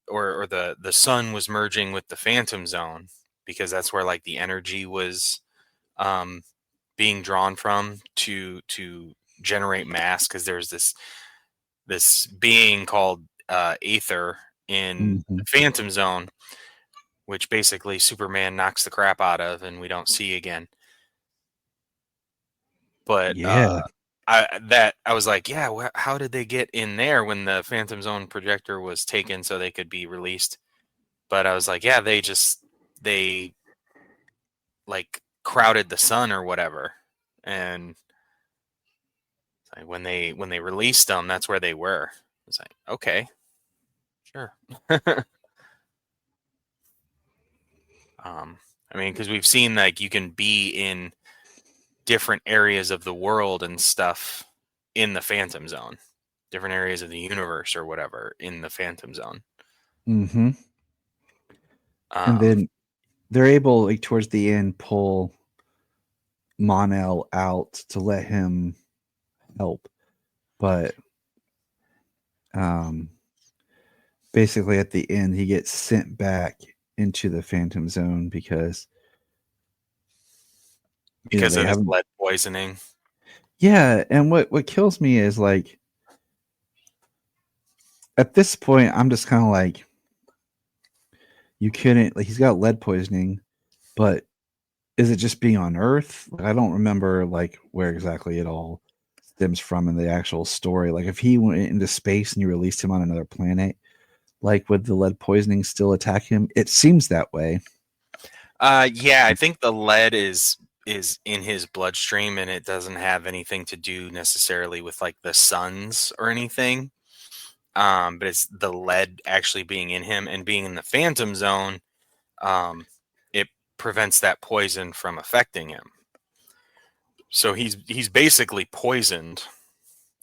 or the sun was merging with the Phantom Zone, because that's where like the energy was being drawn from to generate mass, because there's this being called Aether in the Phantom Zone, which basically Superman knocks the crap out of and we don't see again. But Yeah. I was like, yeah, how did they get in there when the Phantom Zone projector was taken so they could be released? But I was like, yeah, they like crowded the sun or whatever, and like when they released them, that's where they were. It's like, okay, sure. I mean, because we've seen like you can be in different areas of the world and stuff in the Phantom Zone, different areas of the universe or whatever in the Phantom Zone. And then they're able, like towards the end, pull Mon-El out to let him help, but basically at the end he gets sent back into the Phantom Zone because of his lead poisoning. Yeah, and what kills me is like at this point I'm just kind of like, you couldn't, like, he's got lead poisoning, but is it just being on Earth? Like, I don't remember like where exactly it all stems from in the actual story. Like if he went into space and you released him on another planet, like would the lead poisoning still attack him? It seems that way. Yeah, I think the lead is in his bloodstream, and it doesn't have anything to do necessarily with like the suns or anything. But it's the lead actually being in him and being in the Phantom Zone. It prevents that poison from affecting him. So he's basically poisoned.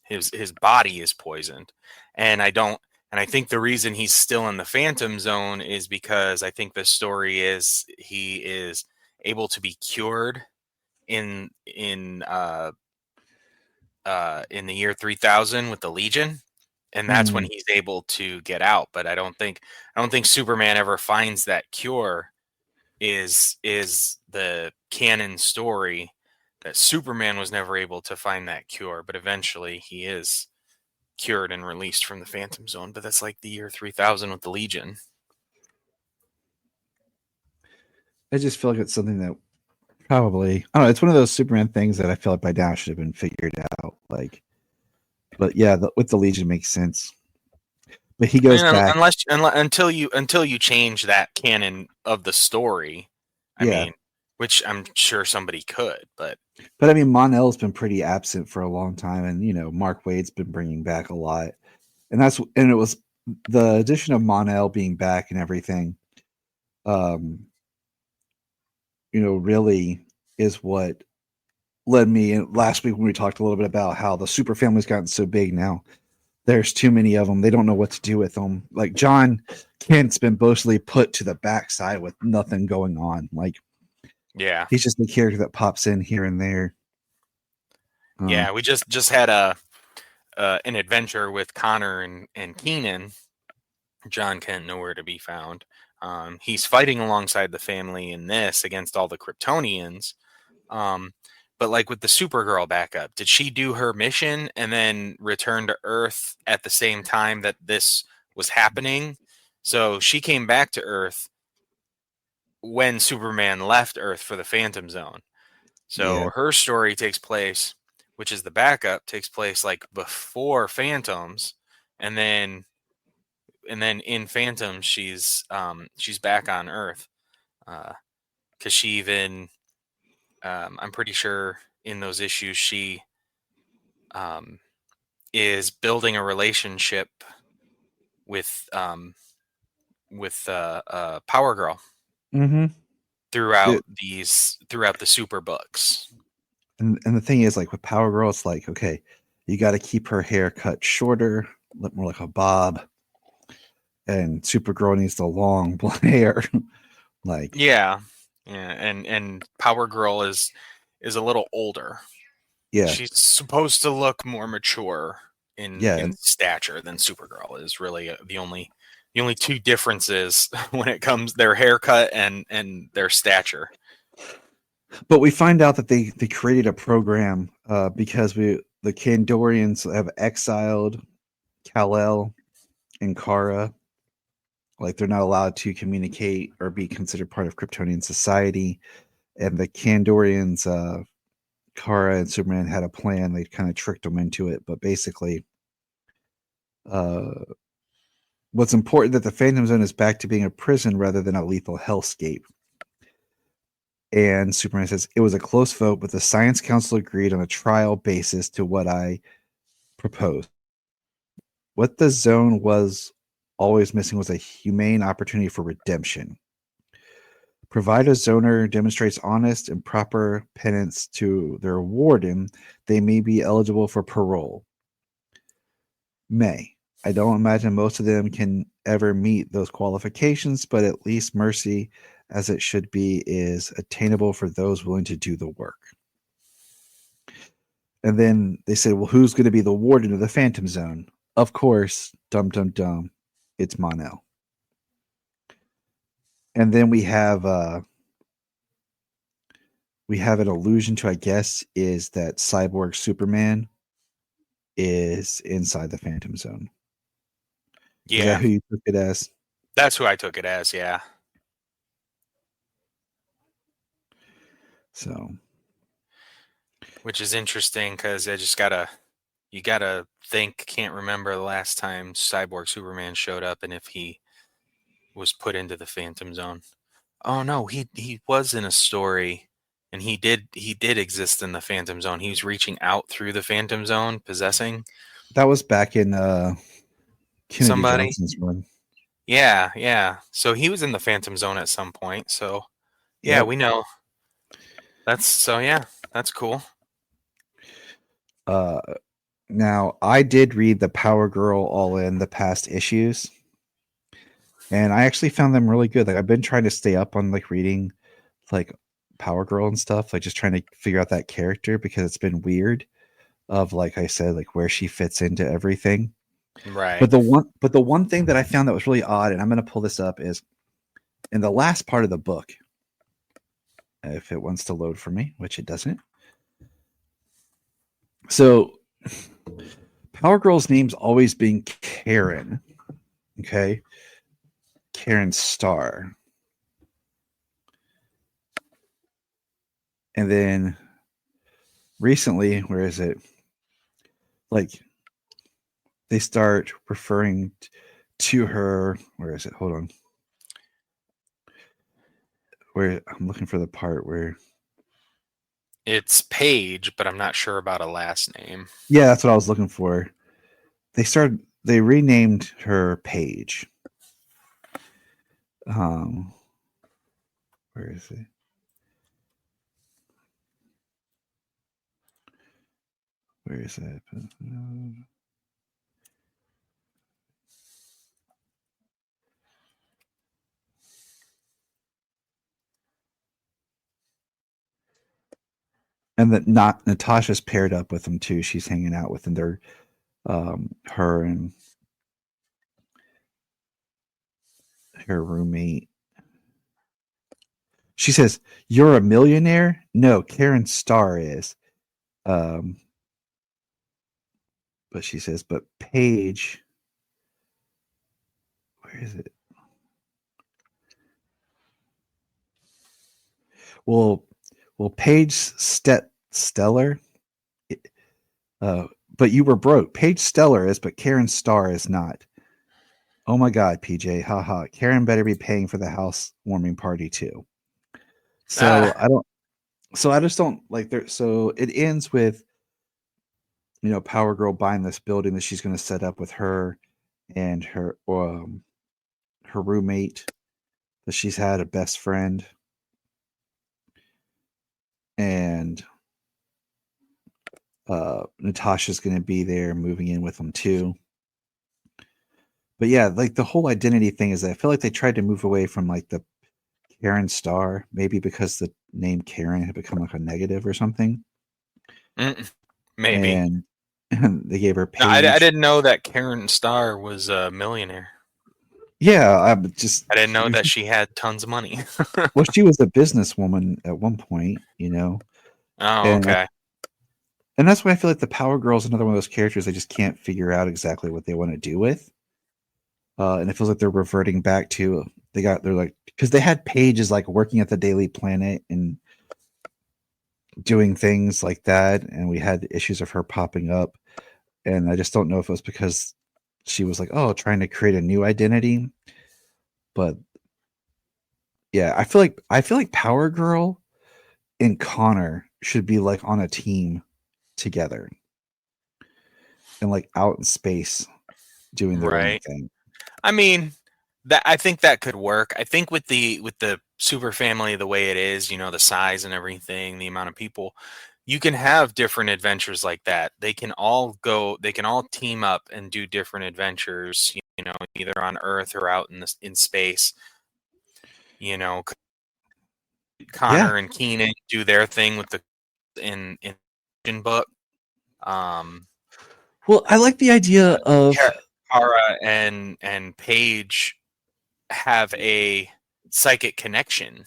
His body is poisoned, and I think the reason he's still in the Phantom Zone is because I think the story is he is able to be cured in the year 3000 with the Legion, and that's when he's able to get out. But I don't think Superman ever finds that cure. Is the canon story that Superman was never able to find that cure, but eventually he is cured and released from the Phantom Zone. But that's like the year 3000 with the Legion. I just feel like it's something that probably, I don't know, it's one of those Superman things that I feel like by now should have been figured out. Like, but yeah, with the Legion makes sense. But he goes back until you change that canon of the story. I mean, which I'm sure somebody could, but I mean, Mon-El's been pretty absent for a long time, and Mark Waid's been bringing back a lot, and it was the addition of Mon-El being back and everything. Really is what led me last week when we talked a little bit about how the super family's gotten so big now. There's too many of them. They don't know what to do with them. Like John Kent's been mostly put to the backside with nothing going on. Like, yeah, he's just the character that pops in here and there. Yeah, we just had an adventure with Connor and Keenan. John Kent nowhere to be found. He's fighting alongside the family in this against all the Kryptonians. But like with the Supergirl backup, did she do her mission and then return to Earth at the same time that this was happening? So she came back to Earth when Superman left Earth for the Phantom Zone. So her story takes place, which is the backup, takes place like before Phantoms, and then in Phantom she's back on Earth, because she even I'm pretty sure in those issues she is building a relationship with Power Girl throughout the Super books. And the thing is, like with Power Girl, it's like, okay, you got to keep her hair cut shorter, look more like a bob. And Supergirl needs the long blonde hair. Like, and Power Girl is a little older. Yeah, she's supposed to look more mature in stature than Supergirl is. Really the only two differences when it comes their haircut and their stature. But we find out that they created a program because the Kandorians have exiled Kal-El and Kara. Like, they're not allowed to communicate or be considered part of Kryptonian society. And the Kandorians, Kara and Superman had a plan. They kind of tricked them into it. But basically, what's important that the Phantom Zone is back to being a prison rather than a lethal hellscape. And Superman says, it was a close vote, but the Science Council agreed on a trial basis to what I proposed. What the zone was always missing was a humane opportunity for redemption. Provide a zoner demonstrates honest and proper penance to their warden, they may be eligible for parole. I don't imagine most of them can ever meet those qualifications, but at least mercy, as it should be, is attainable for those willing to do the work. And then they said, well, who's going to be the warden of the Phantom Zone? Of course, dum dum dum, it's Mon-El. And then we have an allusion to, I guess, is that Cyborg Superman is inside the Phantom Zone. Yeah. Is that who you took it as? That's who I took it as, yeah. So, which is interesting because you gotta think, can't remember the last time Cyborg Superman showed up and if he was put into the Phantom Zone. Oh no, he was in a story and he did exist in the Phantom Zone. He was reaching out through the Phantom Zone, possessing. That was back in Kennedy somebody. Johnson's run. Yeah. So he was in the Phantom Zone at some point. So yeah, we know. That's cool. Now, I did read the Power Girl All In, the past issues, and I actually found them really good. Like, I've been trying to stay up on like reading like Power Girl and stuff, like just trying to figure out that character because it's been weird of like I said, like where she fits into everything. Right. But the one thing that I found that was really odd, and I'm going to pull this up, is in the last part of the book, if it wants to load for me, which it doesn't. So Power Girl's name's always been Karen. Okay. Karen Starr. And then recently, where is it? Like they start referring to her. Where is it? Hold on. Where I'm looking for the part where It's Paige, but I'm not sure about a last name. yeah, that's what I was looking for. They renamed her Paige. Where is it? Where is it? And that not Natasha's paired up with them too. She's hanging out with them. They're her and her roommate. She says, "You're a millionaire?" No, Karen Starr is. But she says, "But Paige, where is it?" Well, Paige Stellar. But you were broke. Paige Stellar is, but Karen Starr is not. Oh my God, PJ, haha. Karen better be paying for the housewarming party too. So I just don't like there. So it ends with, Power Girl buying this building that she's going to set up with her and her roommate that she's had, a best friend, and Natasha's going to be there, moving in with them too. But yeah, like the whole identity thing is that I feel like they tried to move away from like the Karen Starr, maybe because the name Karen had become like a negative or something. Maybe. And they gave her Paige. No, I didn't know that Karen Starr was a millionaire. Yeah, I didn't know that she had tons of money. Well, she was a businesswoman at one point, Oh, and okay. and that's why I feel like the Power Girl is another one of those characters they just can't figure out exactly what they want to do with. And it feels like they're reverting back to they're like, because they had Paige like working at the Daily Planet and doing things like that, and we had issues of her popping up, and I just don't know if it was because she was like, oh, trying to create a new identity. But yeah, I feel like Power Girl and Connor should be like on a team together and like out in space doing their own thing. I mean, I think that could work. I think with the super family the way it is, the size and everything, the amount of people, you can have different adventures like that. They can all team up and do different adventures, either on Earth or out in space. Connor and Keenan do their thing with the in book. Well, I like the idea of Kara and Paige have a psychic connection.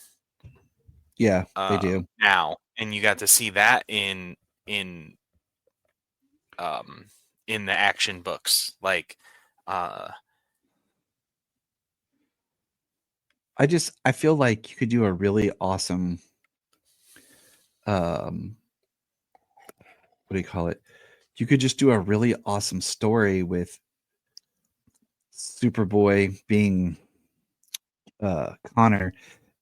Yeah, they do now, and you got to see that in the action books. Like, I feel like you could do a really awesome what do you call it? You could just do a really awesome story with Superboy being Connor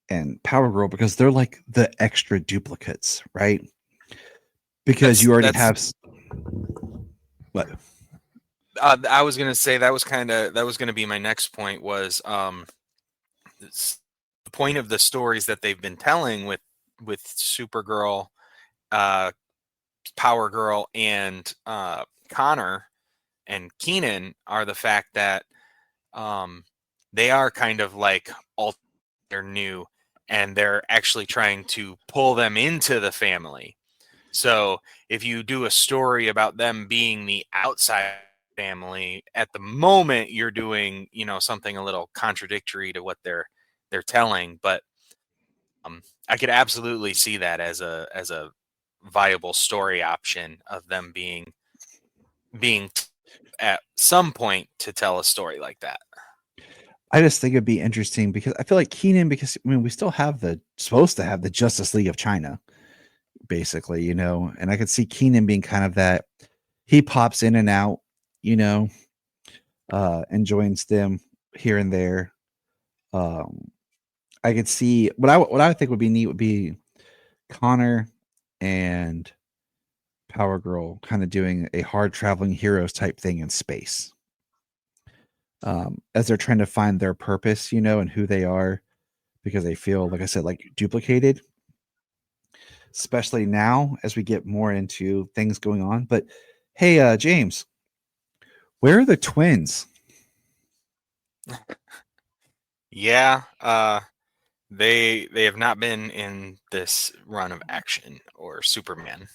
and Power Girl, because they're like the extra duplicates, right? Because you already have what? I was gonna say that was gonna be my next point was the point of the stories that they've been telling with Supergirl, Power Girl, and Connor and Keenan are the fact that they are kind of like they're new, and they're actually trying to pull them into the family. So if you do a story about them being the outside family, at the moment you're doing, something a little contradictory to what they're telling. But I could absolutely see that as a viable story option of them being at some point to tell a story like that. I just think it'd be interesting because I feel like Keenan, because we still have supposed to have the Justice League of China, basically, and I could see Keenan being kind of that. He pops in and out, and joins them here and there. I could see what I would think would be neat would be Connor and Power Girl kind of doing a hard traveling heroes type thing in space. As they're trying to find their purpose, and who they are, because they feel, like I said, like duplicated, especially now as we get more into things going on. But hey, James, where are the twins? Yeah, they have not been in this run of Action or Superman.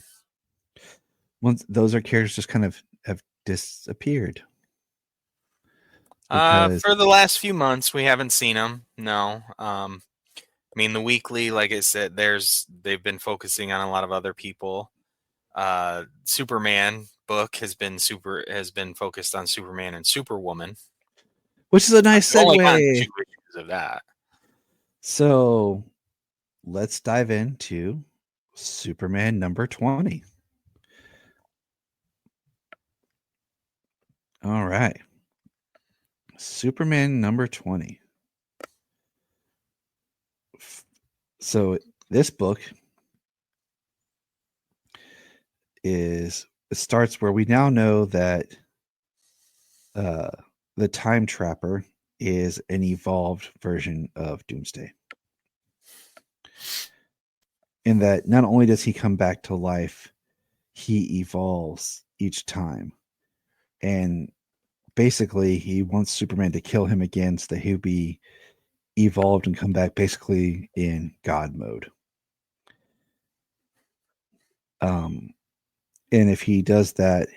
Once those are characters just kind of have disappeared. For the last few months, we haven't seen them. No. The weekly, like I said, they've been focusing on a lot of other people. Superman book has been focused on Superman and Superwoman, which is a nice segue. Only gotten 2 issues of that. So let's dive into Superman number 20. All right. Superman number 20. So this book it starts where we now know that the Time Trapper is an evolved version of Doomsday. In that not only does he come back to life, he evolves each time. And basically, he wants Superman to kill him again so that he'll be evolved and come back basically in God mode. And if he does that,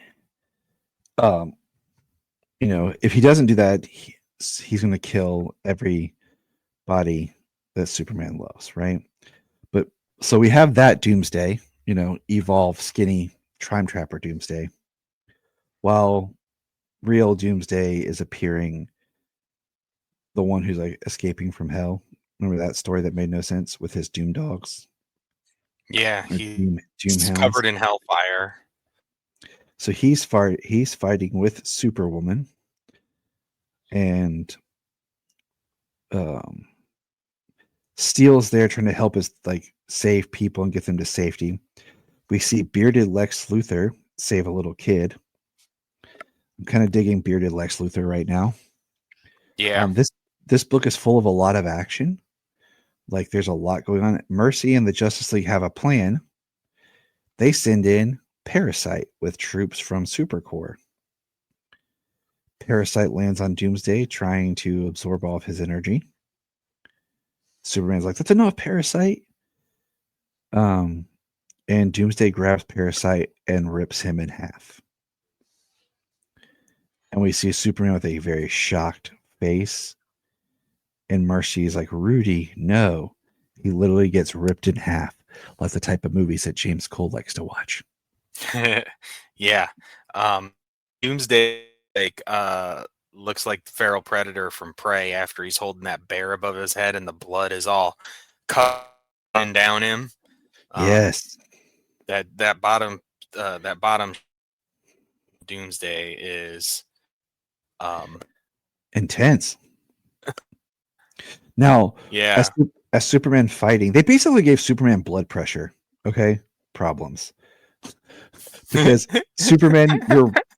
if he doesn't do that, he's going to kill everybody that Superman loves, right? But so we have that Doomsday, evolved skinny Time Trapper Doomsday, while real Doomsday is appearing, the one who's like escaping from hell. Remember that story that made no sense with his Doom dogs? Yeah, he's covered in hellfire. So he's fighting with Superwoman, and Steel's there trying to help us save people and get them to safety. We see bearded Lex Luthor save a little kid. I'm kind of digging bearded Lex Luthor right now. Yeah. This book is full of a lot of action. There's a lot going on. Mercy and the Justice League have a plan. They send in Parasite with troops from Supercorps. Parasite lands on Doomsday trying to absorb all of his energy. Superman's like, that's enough, Parasite. And Doomsday grabs Parasite and rips him in half. And we see Superman with a very shocked face. And Mercy is like, Rudy, no. He literally gets ripped in half, like the type of movies that James Cole likes to watch. Yeah. Doomsday looks like the feral predator from Prey after he's holding that bear above his head and the blood is all coming down him. Yes. That bottom Doomsday is intense. Now, yeah, as Superman fighting, they basically gave Superman blood pressure. Okay, problems because Superman,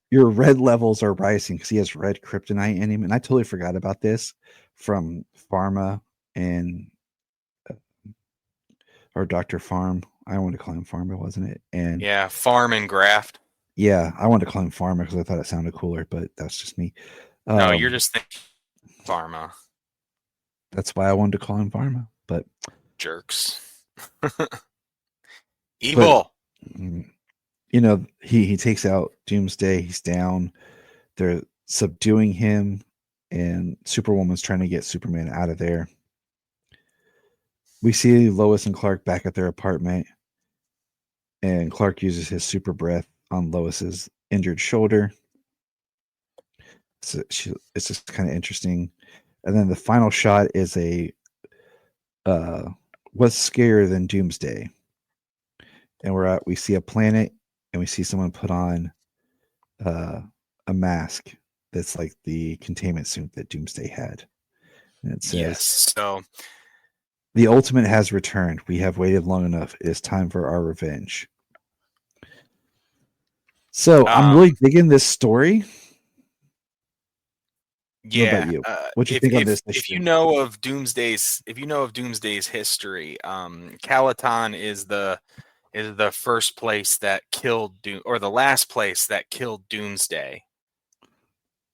your red levels are rising because he has red kryptonite in him, and I totally forgot about this from Pharma and or Dr. Farm. I wanted to call him Pharma, wasn't it? And yeah, Farm and Graft. Yeah, I wanted to call him Pharma because I thought it sounded cooler, but that's just me. No, you're just thinking Pharma. That's why I wanted to call him Pharma. But Jerks. Evil. You know, he takes out Doomsday. He's down. They're subduing him, and Superwoman's trying to get Superman out of there. We see Lois and Clark back at their apartment, and Clark uses his super breath on Lois's injured shoulder. So it's just kind of interesting. And then the final shot is a what's scarier than Doomsday? And we see a planet, and we see someone put on a mask that's like the containment suit that Doomsday had. And it says, Yes. So the ultimate has returned. We have waited long enough. It is time for our revenge. So I'm really digging this story. Yeah. What about you? What you think on this? If you know of Doomsday's history, Calaton is the first place that killed or the last place that killed Doomsday.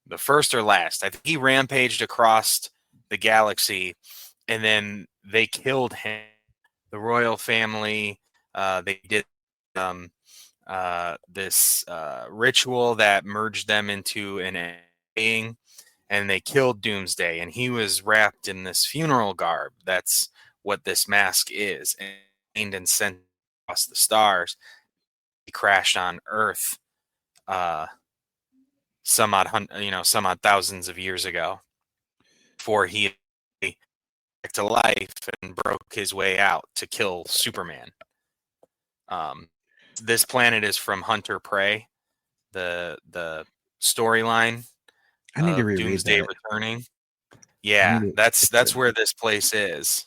The first or last. I think he rampaged across the galaxy, and then they killed him. The royal family, they did this ritual that merged them into an being, and they killed Doomsday, and he was wrapped in this funeral garb. That's what this mask is, and sent across the stars. He crashed on Earth some odd thousands of years ago, before he came back to life and broke his way out to kill Superman. This planet is from Hunter Prey, the storyline. I need to reread Doomsday that. returning. Yeah, that's where this place is.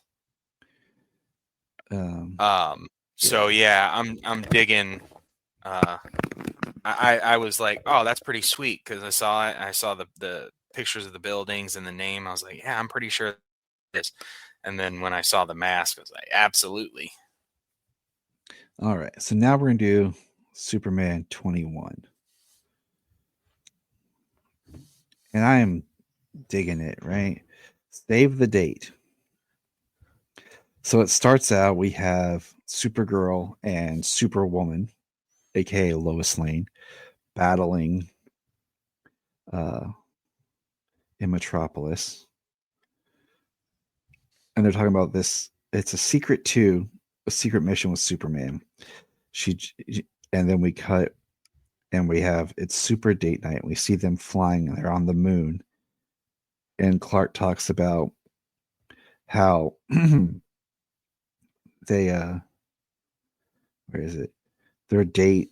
So yeah, I'm digging. I was like, oh, that's pretty sweet, because I saw the pictures of the buildings and the name. I was like, yeah, I'm pretty sure this. And then when I saw the mask, I was like, absolutely. All right, so now we're gonna do Superman 21, and I am digging it. Right, save the date. So it starts out, we have Supergirl and Superwoman, aka Lois Lane, battling in Metropolis. And they're talking about this. It's a secret mission with Superman. And then we cut, and we have it's super date night. We see them flying. They're on the moon. And Clark talks about how they where is it? Their date,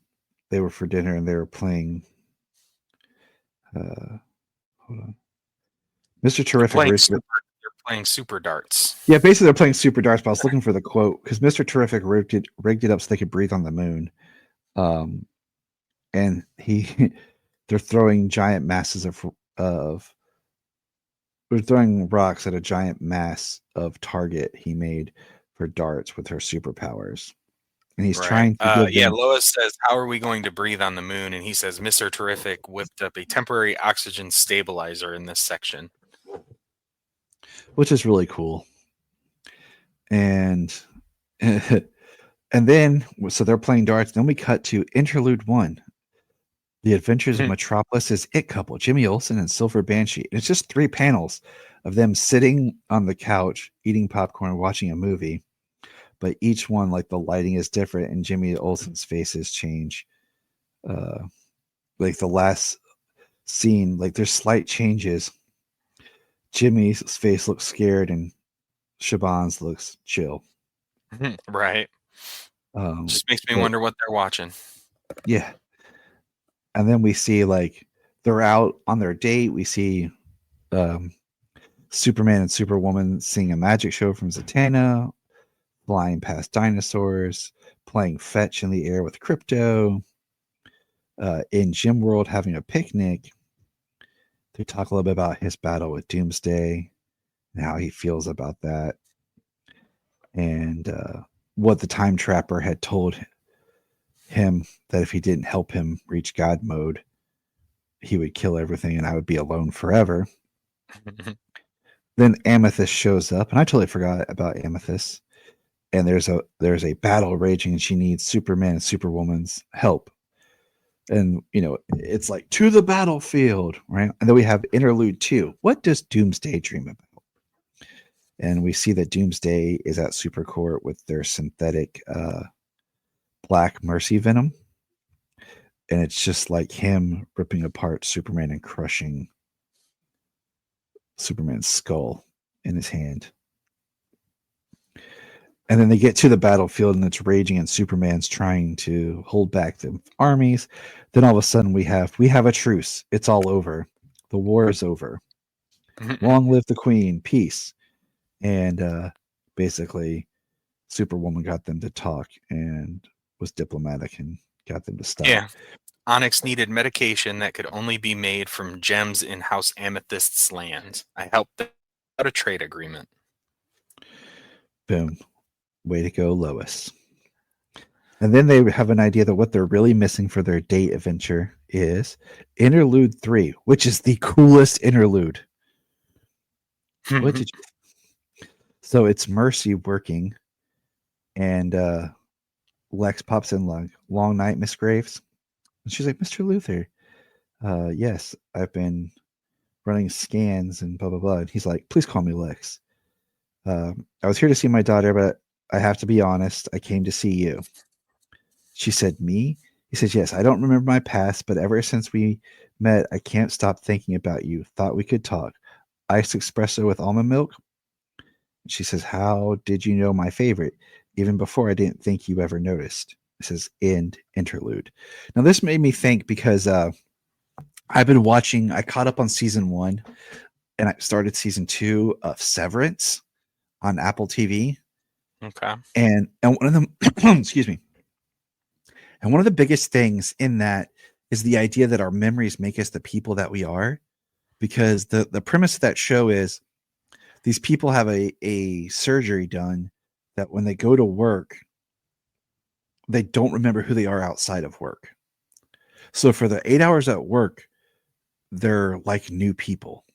they were for dinner and they were playing hold on. Mr. Terrific. They're playing super darts. Yeah, basically they're playing super darts, but I was looking for the quote because Mr. Terrific rigged it up so they could breathe on the moon. And they're throwing giant masses they're throwing rocks at a giant mass of target he made for darts with her superpowers. And he's trying to Lois says, how are we going to breathe on the moon? And he says, Mr. Terrific whipped up a temporary oxygen stabilizer in this section. Which is really cool. And then, so they're playing darts. Then we cut to Interlude 1. The Adventures of Metropolis' It Couple, Jimmy Olsen and Silver Banshee. And it's just 3 panels of them sitting on the couch, eating popcorn, watching a movie. But each one, like the lighting is different, and Jimmy Olsen's faces change. Like the last scene, like there's slight changes. Jimmy's face looks scared, and Shaban's looks chill. Right. Just makes me wonder what they're watching. Yeah. And then we see like they're out on their date. We see Superman and Superwoman seeing a magic show from Zatanna, flying past dinosaurs, playing fetch in the air with Crypto, in Gym World having a picnic. They talk a little bit about his battle with Doomsday and how he feels about that. And what the Time Trapper had told him, that if he didn't help him reach God mode, he would kill everything and I would be alone forever. Then Amethyst shows up, and I totally forgot about Amethyst. and there's a battle raging, and she needs Superman and Superwoman's help. And it's like, to the battlefield, right? And then we have interlude 2. What does Doomsday dream about? And we see that Doomsday is at Supercorp with their synthetic black mercy venom, and it's just like him ripping apart Superman and crushing Superman's skull in his hand. And then they get to the battlefield, and it's raging, and Superman's trying to hold back the armies. Then all of a sudden we have a truce. It's all over. The war is over. Long live the Queen. Peace. And basically Superwoman got them to talk and was diplomatic and got them to stop. Yeah. Onyx needed medication that could only be made from gems in House Amethyst's land. I helped them out a trade agreement. Boom. Way to go, Lois. And then they have an idea that what they're really missing for their date adventure is interlude 3, which is the coolest interlude. What did you... So it's Mercy working, and Lex pops in like, long night, Miss Graves. And she's like, Mr. Luthor, yes, I've been running scans and blah, blah, blah. And he's like, please call me Lex. I was here to see my daughter, but I have to be honest. I came to see you. She said, me? He says, yes, I don't remember my past, but ever since we met, I can't stop thinking about you. Thought we could talk. Iced espresso with almond milk? She says, how did you know my favorite? Even before I didn't think you ever noticed. It says, end interlude. Now, this made me think because I've been watching, I caught up on season 1, and I started season 2 of Severance on Apple TV. Okay. And one of them, excuse me. And one of the biggest things in that is the idea that our memories make us the people that we are. Because the premise of that show is these people have a surgery done that when they go to work, they don't remember who they are outside of work. So for the 8 hours at work, they're like new people.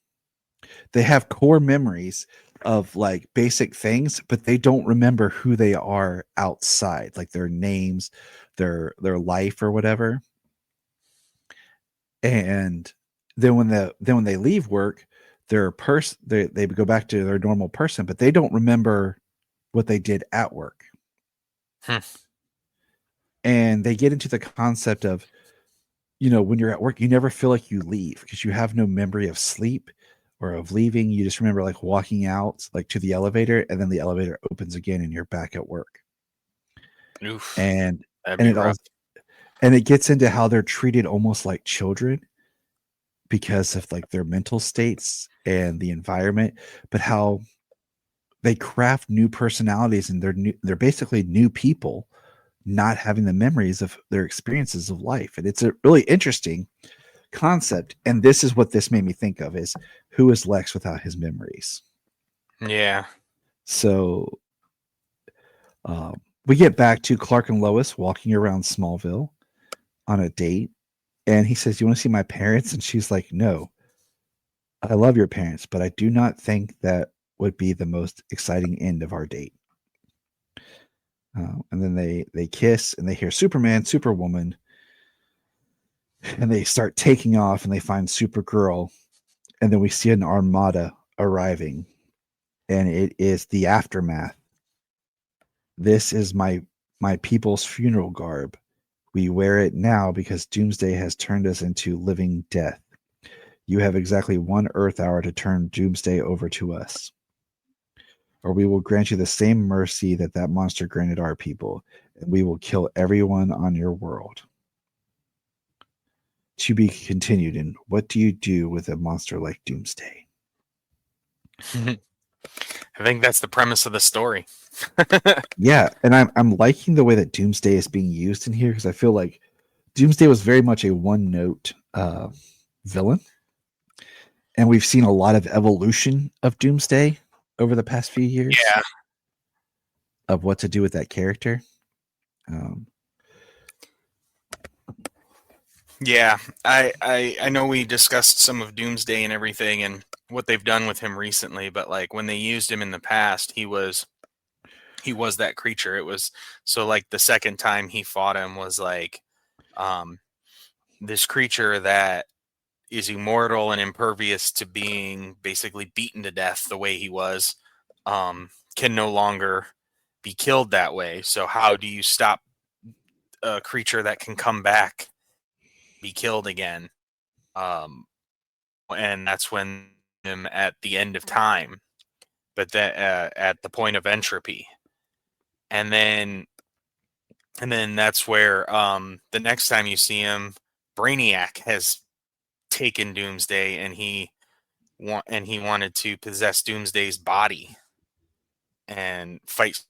They have core memories of like basic things, but they don't remember who they are outside, like their names, their life or whatever. And then when they leave work, they go back to their normal person, but they don't remember what they did at work. And they get into the concept of, when you're at work, you never feel like you leave because you have no memory of sleep or of leaving. You just remember like walking out like to the elevator, and then the elevator opens again and you're back at work. Oof, and it gets into how they're treated almost like children because of like their mental states and the environment, but how they craft new personalities, and they're basically new people, not having the memories of their experiences of life. And it's a really interesting concept. And this is what this made me think of is, who is Lex without his memories? Yeah. So we get back to Clark and Lois walking around Smallville on a date. And he says, you want to see my parents? And she's like, no, I love your parents, but I do not think that would be the most exciting end of our date. And then they kiss, and they hear Superman, Superwoman, and they start taking off, and they find Supergirl. And then we see an armada arriving, and it is the aftermath. This is my people's funeral garb. We wear it now because Doomsday has turned us into living death. You have exactly 1 Earth hour to turn Doomsday over to us, or we will grant you the same mercy that monster granted our people, and we will kill everyone on your world. To be continued. And what do you do with a monster like Doomsday? I think that's the premise of the story. Yeah, and I'm liking the way that Doomsday is being used in here, because I feel like Doomsday was very much a one-note villain, and we've seen a lot of evolution of Doomsday over the past few years. Yeah. Of what to do with that character. Yeah, I know we discussed some of Doomsday and everything and what they've done with him recently, but like when they used him in the past, he was he was that creature. It was so like the second time he fought him was like this creature that is immortal and impervious to being basically beaten to death the way he was, can no longer be killed that way. So how do you stop a creature that can come back, be killed again? And that's when him at the end of time, but that at the point of entropy, and then that's where the next time you see him, Brainiac has taken Doomsday, and he wanted to possess Doomsday's body and fight.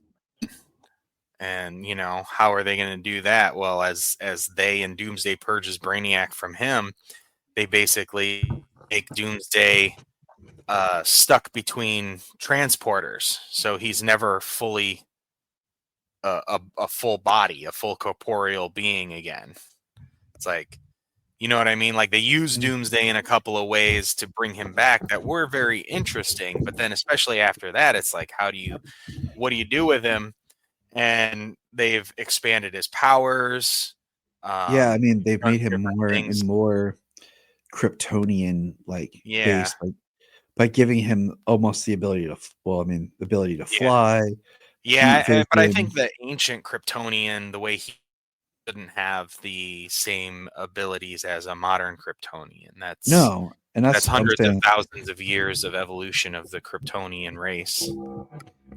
And how are they going to do that? Well, as they and Doomsday purges Brainiac from him, they basically make Doomsday stuck between transporters, so he's never fully a full body, a full corporeal being again. It's like, you know what I mean? Like they use Doomsday in a couple of ways to bring him back that were very interesting, but then especially after that, it's like, what do you do with him? And they've expanded his powers. Yeah, I mean they've done made him different more things. and more Kryptonian like Yeah. based, like by giving him almost the ability to the ability to Yeah. fly, Yeah, heat but I vision. think the ancient Kryptonian, the way he didn't have the same abilities as a modern Kryptonian. That's No, and that's I'm hundreds of saying, thousands of years of evolution of the Kryptonian race.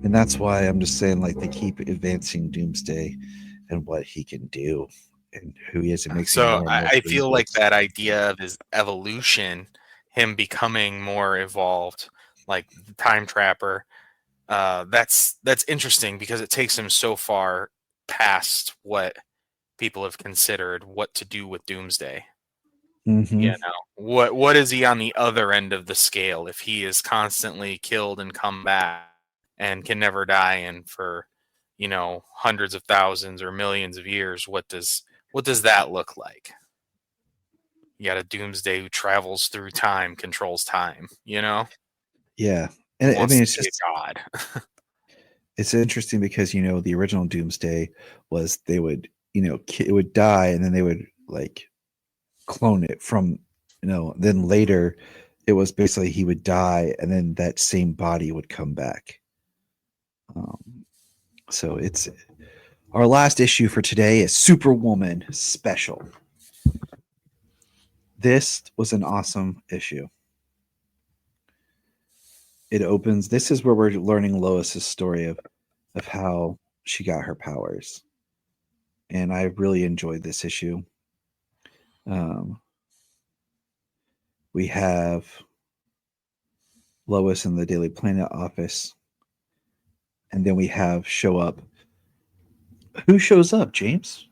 and that's why I'm just saying like they keep advancing Doomsday and what he can do and who he is. It makes him So more and more I feel like dangerous. that idea of his evolution, him becoming more evolved, like the Time Trapper, that's interesting because it takes him so far past what people have considered what to do with Doomsday. Mhm. What is he on the other end of the scale if he is constantly killed and come back and can never die, and for hundreds of thousands or millions of years, what does that look like? You got a Doomsday who travels through time, controls time, Yeah, and I wants mean to it's be just a god. it's interesting because the original Doomsday was they would it would die and then they would like clone it from then later it was basically he would die and then that same body would come back. So it's our last issue for today is Superwoman special. This was an awesome issue. It opens, this is where we're learning Lois's story of how she got her powers, and I really enjoyed this issue. We have Lois in the Daily Planet office, and then we have show up. Who shows up, James?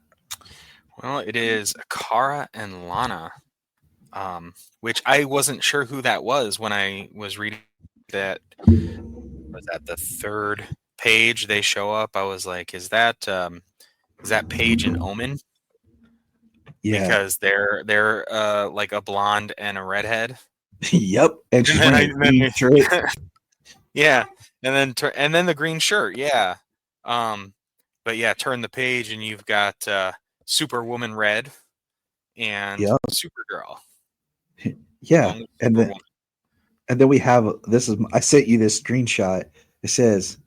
Well, it is Kara and Lana, which I wasn't sure who that was when I was reading that. Was that the third page they show up? I was like, is that Paige and Omen? Yeah. Because they're like a blonde and a redhead. Yep, and she's wearing a green shirt. Yeah, and then the green shirt. Yeah, but yeah, turn the page and you've got Superwoman Red and Supergirl. Yeah, and then we have I sent you this screenshot. It says,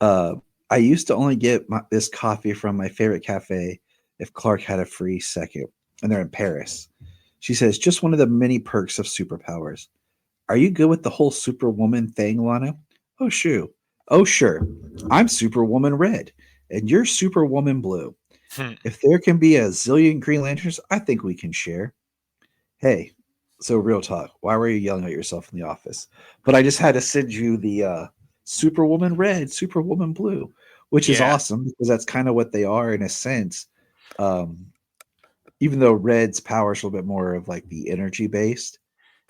I used to only get this coffee from my favorite cafe if Clark had a free second, and they're in Paris. She says, just one of the many perks of superpowers. Are you good with the whole Superwoman thing, Lana? Oh, sure. I'm Superwoman Red, and you're Superwoman Blue. If there can be a zillion Green Lanterns, I think we can share. Hey, so real talk. Why were you yelling at yourself in the office? But I just had to send you the Superwoman Red, Superwoman Blue, which is awesome because that's kind of what they are in a sense. Even though Red's power is a little bit more of like the energy based.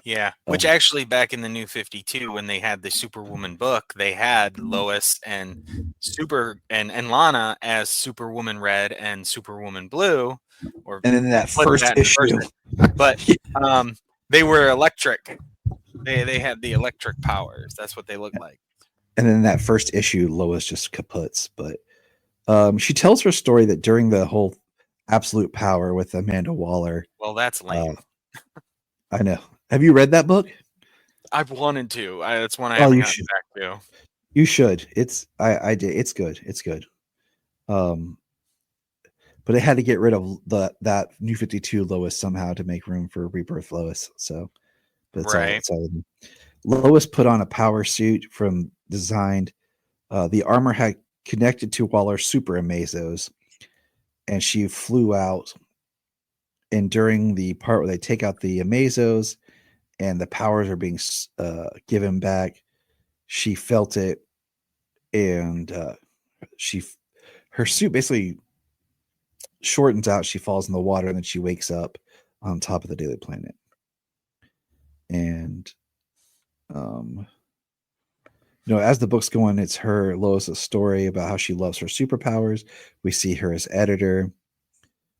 Yeah, which actually back in the New 52, when they had the Superwoman book, they had Lois and Lana as Superwoman Red and Superwoman Blue, and then that first issue, but they were electric. They had the electric powers. That's what they looked like. And then that first issue, Lois just kaputs. But she tells her story that during the whole Absolute Power with Amanda Waller. Well, that's lame. I know. Have you read that book? I've wanted to. That's one I Oh, haven't you gotten should. back to. You should. I did. It's good. It's good. But it had to get rid of that New 52 Lois somehow to make room for Rebirth Lois. So, but Right. it's all. Lois put on a power suit from designed. The armor had connected to Waller's super amazos, and she flew out. And during the part where they take out the amazos and the powers are being given back, she felt it, and her suit basically shortens out. She falls in the water, and then she wakes up on top of the Daily Planet. And as the book's going, it's her Lois's story about how she loves her superpowers. We see her as editor.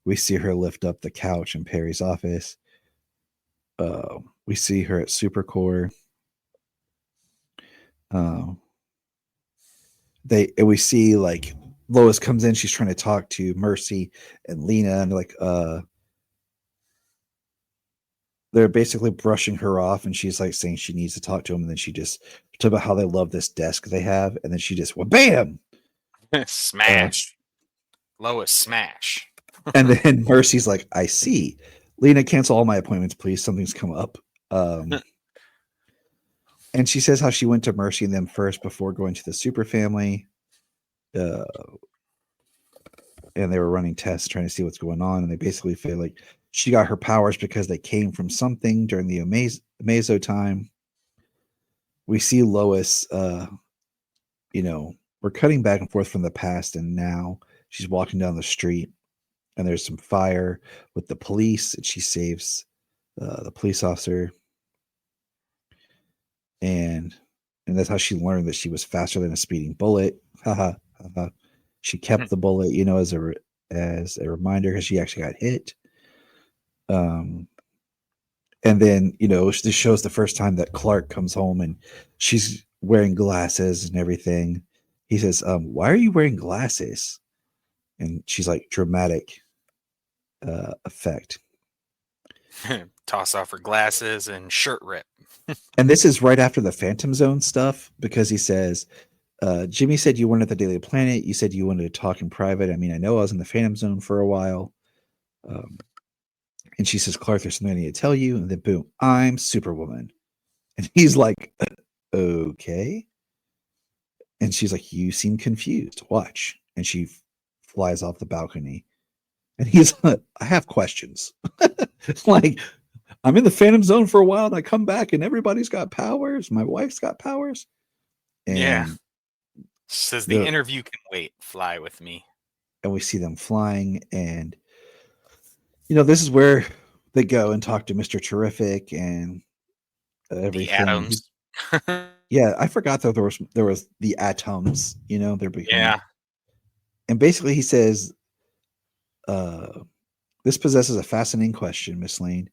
We see her lift up the couch in Perry's office. We see her at Supercore. We see like Lois comes in. She's trying to talk to Mercy and Lena, and they're basically brushing her off, and she's like saying she needs to talk to him, and then she just talk about how they love this desk they have, and then she just bam, smash. Lois smash. And then Mercy's like, I see. Lena, cancel all my appointments, please. Something's come up. And she says how she went to Mercy and them first before going to the super family. And they were running tests trying to see what's going on. And they basically feel like she got her powers because they came from something during the Amazo time. We see Lois, we're cutting back and forth from the past, and now she's walking down the street, and there's some fire with the police, and she saves the police officer. And that's how she learned that she was faster than a speeding bullet. She kept the bullet, as a reminder, because she actually got hit. And then, this shows the first time that Clark comes home and she's wearing glasses and everything. He says, why are you wearing glasses? And she's like, dramatic effect. Toss off her glasses and shirt rip. And this is right after the Phantom Zone stuff, because he says, Jimmy said you weren't at the Daily Planet. You said you wanted to talk in private. I mean, I know I was in the Phantom Zone for a while. And she says, Clark, there's something I need to tell you. And then boom, I'm Superwoman. And he's like, okay. And she's like, you seem confused. Watch. And she flies off the balcony. And he's like, I have questions. Like, I'm in the Phantom Zone for a while, and I come back, and everybody's got powers. My wife's got powers. And yeah. Says the interview can wait. Fly with me. And we see them flying, and this is where they go and talk to Mr. Terrific and everything. The Atoms. Yeah, I forgot that there was the Atoms. They're becoming. Yeah. And basically, he says, "This possesses a fascinating question, Miss Lane.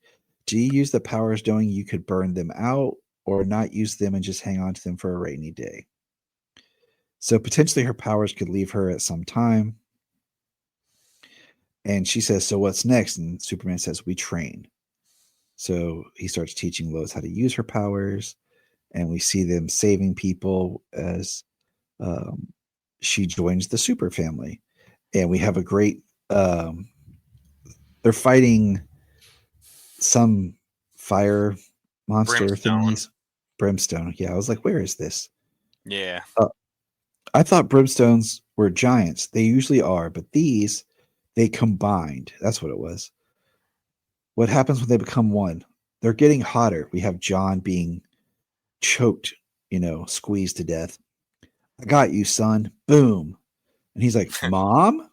Do you use the powers knowing you could burn them out, or not use them and just hang on to them for a rainy day? So potentially, her powers could leave her at some time." And she says, so what's next? And Superman says, we train. So he starts teaching Lois how to use her powers. And we see them saving people as she joins the super family. And we have a great, they're fighting some fire monster thingies. Brimstone. Yeah, I was like, where is this? Yeah. I thought brimstones were giants. They usually are, but these... they combined. That's what it was. What happens when they become one? They're getting hotter. We have John being choked, squeezed to death. I got you, son. Boom. And he's like, Mom?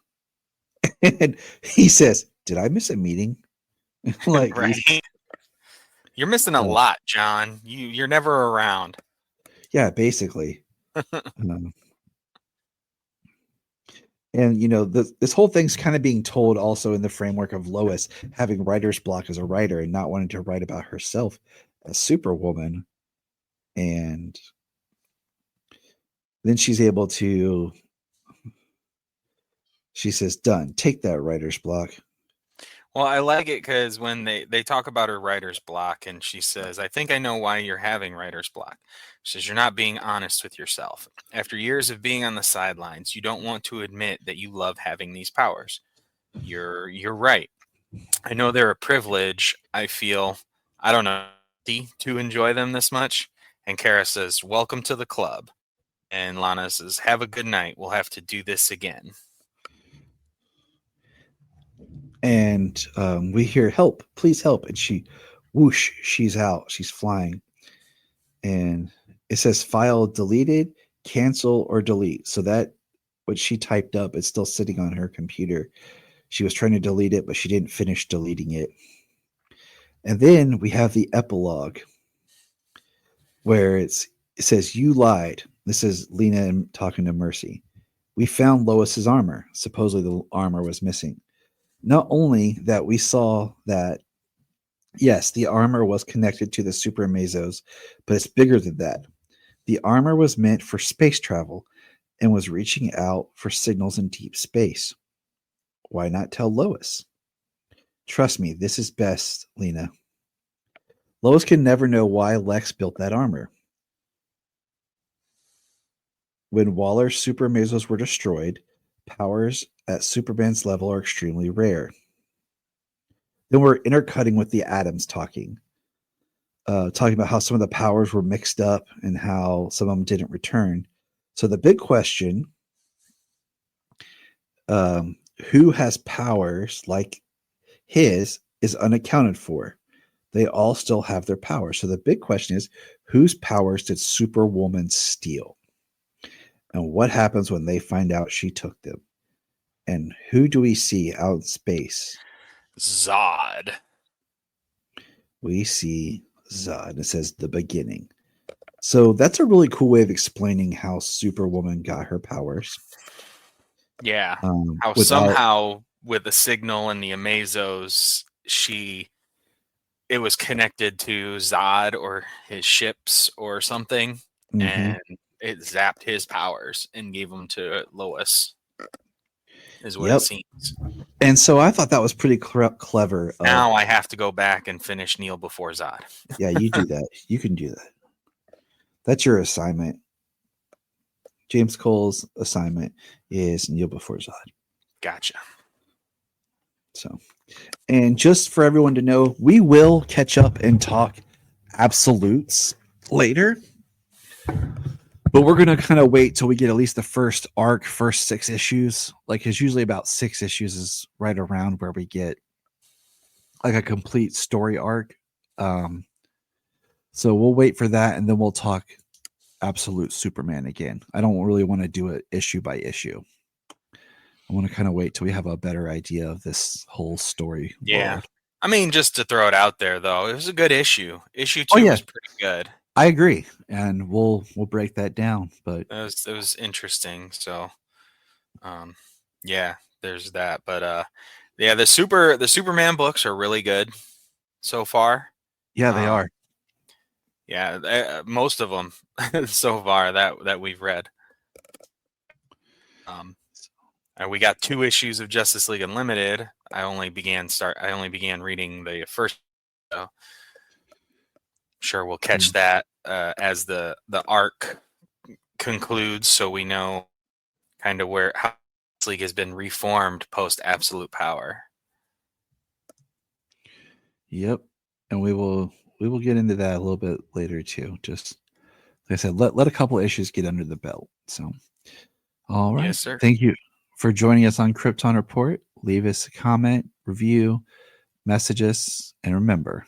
And he says, did I miss a meeting? Like, right. You're missing a lot, John. You're never around. Yeah, basically. And, this whole thing's kind of being told also in the framework of Lois having writer's block as a writer and not wanting to write about herself as Superwoman. And Then she's able to. She says, "Done. Take that writer's block." Well, I like it because when they talk about her writer's block, and she says, "I think I know why you're having writer's block." She says, "You're not being honest with yourself. After years of being on the sidelines, you don't want to admit that you love having these powers. You're right. I know they're a privilege. I feel, I don't know, to enjoy them this much." And Kara says, "Welcome to the club." And Lana says, "Have a good night. We'll have to do this again." And we hear, "Help, please help." And she, whoosh, she's out. She's flying. And it says file deleted, cancel, or delete. So that what she typed up is still sitting on her computer. She was trying to delete it, but she didn't finish deleting it. And then we have the epilogue where it says, "You lied." This is Lena talking to Mercy. "We found Lois's armor." Supposedly the armor was missing. Not only that, we saw that, yes, the armor was connected to the Super Mesos, but it's bigger than that. The armor was meant for space travel and was reaching out for signals in deep space. Why not tell Lois? Trust me, this is best, Lena. Lois can never know why Lex built that armor. When Waller's Super Mesos were destroyed, powers at Superman's level are extremely rare. Then we're intercutting with the Atoms talking about how some of the powers were mixed up and how some of them didn't return. So the big question, who has powers like his, is unaccounted for. They all still have their powers. So the big question is, whose powers did Superwoman steal? And what happens when they find out she took them? And who do we see out in space? Zod. We see Zod. It says the beginning. So that's a really cool way of explaining how Superwoman got her powers. Yeah. How somehow with the signal and the Amazos, it was connected to Zod or his ships or something, and it zapped his powers and gave them to Lois, is what it seems. And so I thought that was pretty clever. Now I have to go back and finish Kneel Before Zod. Yeah, you do that. You can do that. That's your assignment. James Cole's assignment is Kneel Before Zod. Gotcha. So, and just for everyone to know, we will catch up and talk absolutes later. But we're going to kind of wait till we get at least the first arc, first 6 issues. Like, it's usually about 6 issues is right around where we get like a complete story arc. So we'll wait for that, and then we'll talk Absolute Superman again. I don't really want to do it issue by issue. I want to kind of wait till we have a better idea of this whole story. Yeah. World. I mean, just to throw it out there, though, it was a good issue. Issue 2 was pretty good. I agree, and we'll break that down. But it was interesting. So, yeah, there's that. But yeah, the Superman books are really good so far. Yeah, they are. Yeah, most of them so far that we've read. And we got 2 issues of Justice League Unlimited. I only began reading the first. So sure, we'll catch that as the arc concludes, so we know kind of how Justice League has been reformed post Absolute Power. Yep, and we will get into that a little bit later too. Just like I said, let a couple of issues get under the belt. So, all right, yes, sir. Thank you for joining us on Krypton Report. Leave us a comment, review, message us, and remember,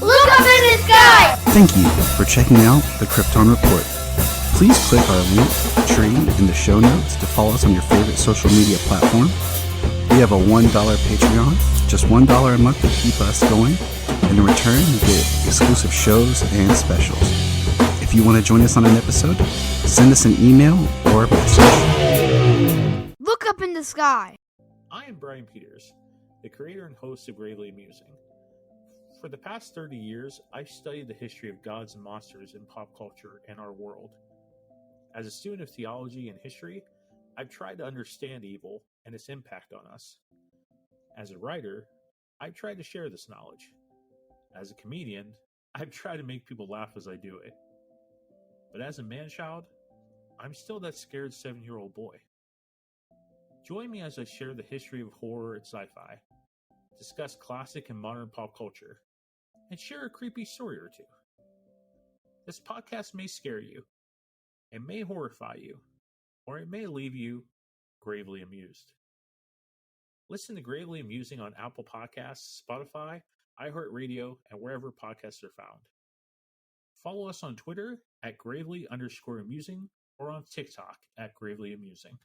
look up in the sky! Thank you for checking out the Krypton Report. Please click our link tree in the show notes to follow us on your favorite social media platform. We have a $1 Patreon, just $1 a month to keep us going. And in return, you get exclusive shows and specials. If you want to join us on an episode, send us an email or a message. Look up in the sky. I am Brian Peters, the creator and host of Gravely Amusing. For the past 30 years, I've studied the history of gods and monsters in pop culture and our world. As a student of theology and history, I've tried to understand evil and its impact on us. As a writer, I've tried to share this knowledge. As a comedian, I've tried to make people laugh as I do it. But as a man-child, I'm still that scared 7-year-old boy. Join me as I share the history of horror and sci-fi, discuss classic and modern pop culture, and share a creepy story or two. This podcast may scare you, it may horrify you, or it may leave you gravely amused. Listen to Gravely Amusing on Apple Podcasts, Spotify, iHeartRadio, and wherever podcasts are found. Follow us on Twitter at gravely_amusing or on TikTok at gravely amusing.